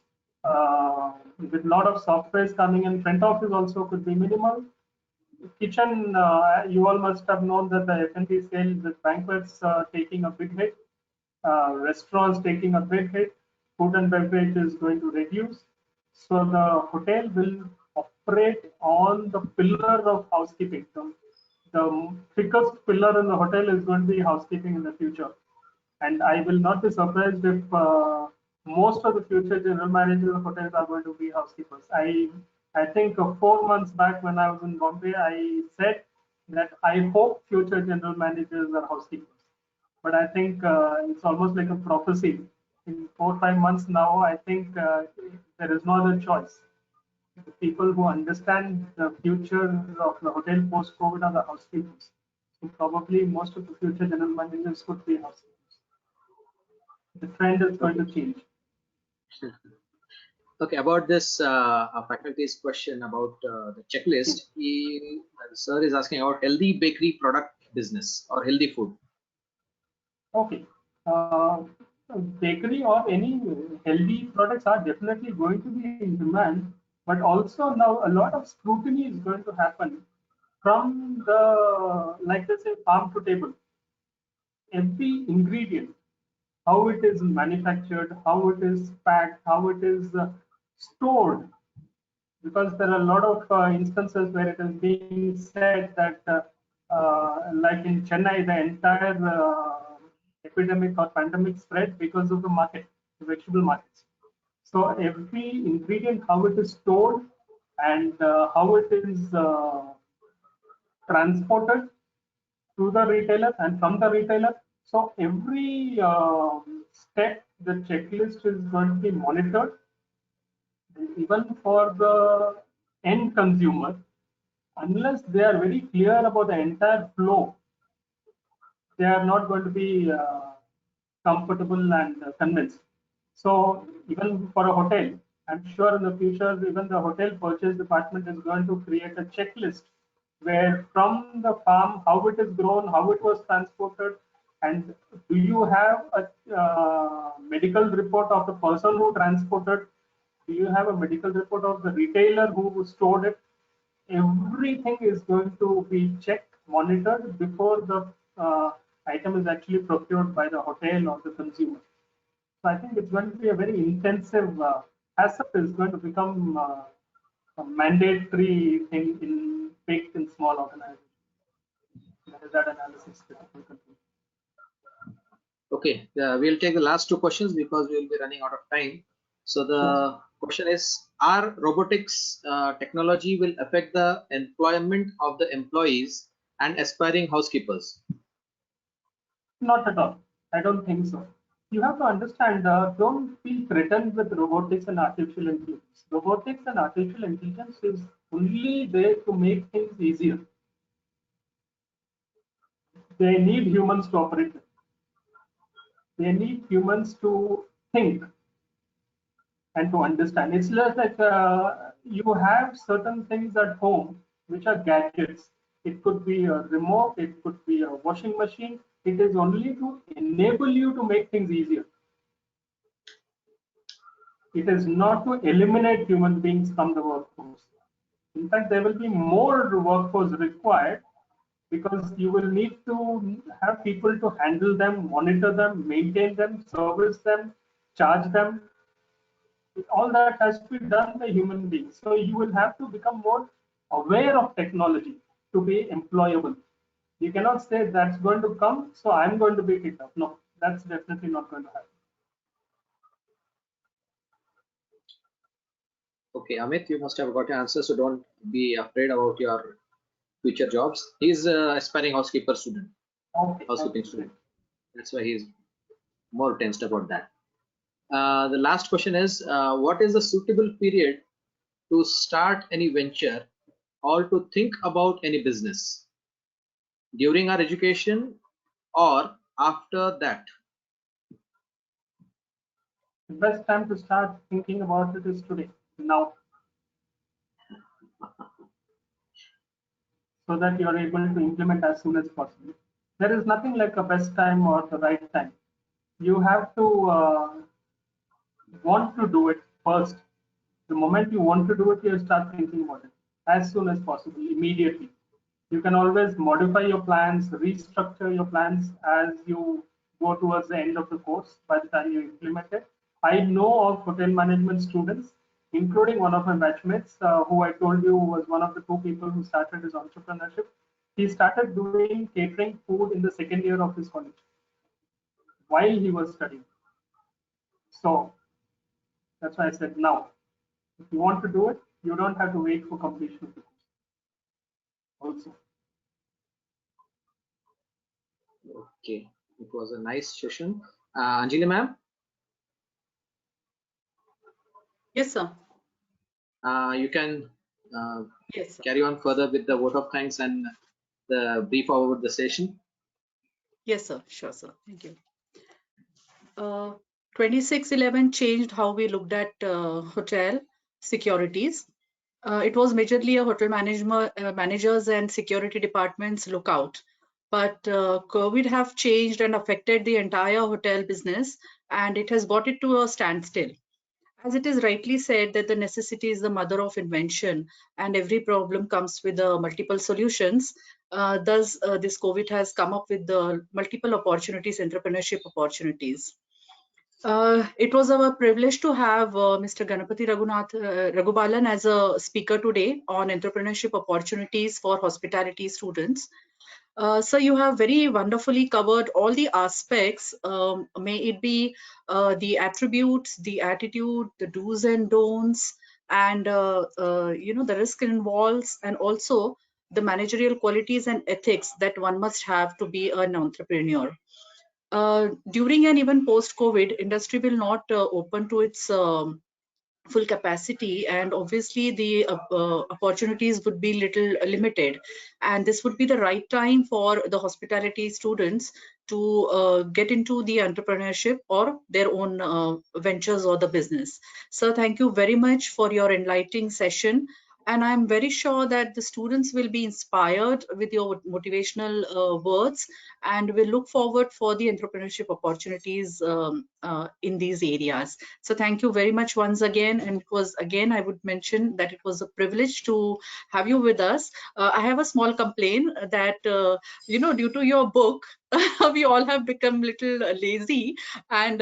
With a lot of softwares coming in, front office also could be minimal. Kitchen, you all must have known that the F&B sales with banquets taking a big hit, restaurants taking a big hit, food and beverage is going to reduce. So the hotel will operate on the pillar of housekeeping. The thickest pillar in the hotel is going to be housekeeping in the future. And I will not be surprised if most of the future general managers of hotels are going to be housekeepers. I think 4 months back when I was in Bombay, I said that I hope future general managers are housekeepers. But I think it's almost like a prophecy. In 4 or 5 months now, I think there is no other choice. The people who understand the future of the hotel post-COVID are the housekeepers. So probably most of the future general managers could be housekeepers. The trend is going to change. Okay, about this faculty's question about the checklist, sir is asking about healthy bakery product business or healthy food. Okay. Bakery or any healthy products are definitely going to be in demand, but also now a lot of scrutiny is going to happen from the, like they say, farm to table. Every ingredient, how it is manufactured, how it is packed, how it is stored, because there are a lot of instances where it is being said that, like in Chennai, the entire epidemic or pandemic spread because of the market, the vegetable markets. So every ingredient, how it is stored and how it is transported to the retailer and from the retailer. So every step, the checklist is going to be monitored. And even for the end consumer, unless they are very clear about the entire flow, they are not going to be comfortable and convinced. So even for a hotel, I'm sure in the future, even the hotel purchase department is going to create a checklist where from the farm, how it is grown, how it was transported, and do you have a medical report of the person who transported? Do you have a medical report of the retailer who stored it? Everything is going to be checked, monitored before the item is actually procured by the hotel or the consumer. So I think it's going to be a very intensive asset is going to become a mandatory thing in big and small organizations. That is that analysis that I can conclude. Okay, we'll take the last two questions because we will be running out of time. So the question is, are robotics technology will affect the employment of the employees and aspiring housekeepers? Not at all. I don't think so. You have to understand, don't feel threatened with robotics and artificial intelligence. Robotics and artificial intelligence is only there to make things easier. They need humans to operate them. They need humans to think and to understand. It's just like you have certain things at home which are gadgets. It could be a remote, it could be a washing machine. It is only to enable you to make things easier. It is not to eliminate human beings from the workforce. In fact, there will be more workforce required because you will need to have people to handle them, monitor them, maintain them, service them, charge them. All that has to be done by human beings. So you will have to become more aware of technology to be employable. You cannot say that's going to come, so I'm going to be picked up. No, that's definitely not going to happen. Okay, Amit, you must have got your answer, so don't be afraid about your future jobs. He's aspiring housekeeper student, Okay. housekeeping student. That's why he's. more tensed about that. The last question is, what is the suitable period to start any venture or to think about any business? During our education or after that? The best time to start thinking about it is today, now, so that you are able to implement as soon as possible. There is nothing like a best time or the right time. You have to want to do it first. The moment you want to do it, you start thinking about it as soon as possible, immediately. You can always modify your plans, restructure your plans as you go towards the end of the course by the time you implement it. I know of hotel management students, including one of my batchmates, who I told you was one of the two people who started his entrepreneurship. He started doing catering food in the second year of his college while he was studying. So that's why I said now. If you want to do it, you don't have to wait for completion of the course. Also. Okay, it was a nice session. Anjali ma'am, Yes, sir. you can Yes, sir. carry on further with the vote of thanks and the brief about the session. Yes, sir. Sure, sir. Thank you. 2611 changed how we looked at hotel securities. It was majorly a hotel managers and security departments lookout. But COVID have changed and affected the entire hotel business, and it has brought it to a standstill. As it is rightly said that the necessity is the mother of invention, and every problem comes with multiple solutions. Thus, this COVID has come up with the multiple opportunities, entrepreneurship opportunities. It was our privilege to have Mr. Ganapati Raghubalan as a speaker today on entrepreneurship opportunities for hospitality students. So you have very wonderfully covered all the aspects, may it be the attributes, the attitude, the do's and don'ts, and the risk involves, and also the managerial qualities and ethics that one must have to be an entrepreneur. During and even post-COVID, industry will not open to its full capacity, and obviously the opportunities would be little limited, and this would be the right time for the hospitality students to get into the entrepreneurship or their own ventures or the business. So thank you very much for your enlightening session, and I'm very sure that the students will be inspired with your motivational words, and will look forward for the entrepreneurship opportunities in these areas. So thank you very much once again. And it was, again, I would mention that it was a privilege to have you with us. I have a small complaint that, due to your book, we all have become little lazy, and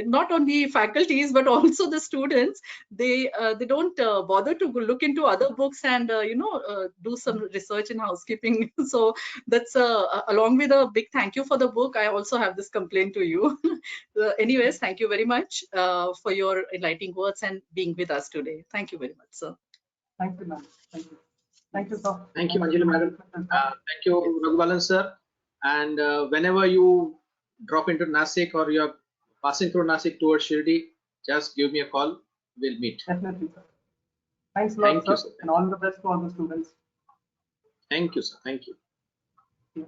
not only faculties, but also the students. They don't bother to look into other books and, do some research in housekeeping. So that's along with a big thank you for the book. I also have this complaint to you. Anyways, thank you very much for your enlightening words and being with us today. Thank you very much, sir. Thank you, ma'am. Thank you. Thank you, sir. Thank you, Anjali madam. Thank you, Raghubalan sir. And whenever you drop into Nasik or you're passing through Nasik towards Shirdi, just give me a call. We'll meet. Definitely, sir. Thanks a lot, Thank you, sir, sir. and all the best to all the students. Thank you, sir. Thank you. Yeah.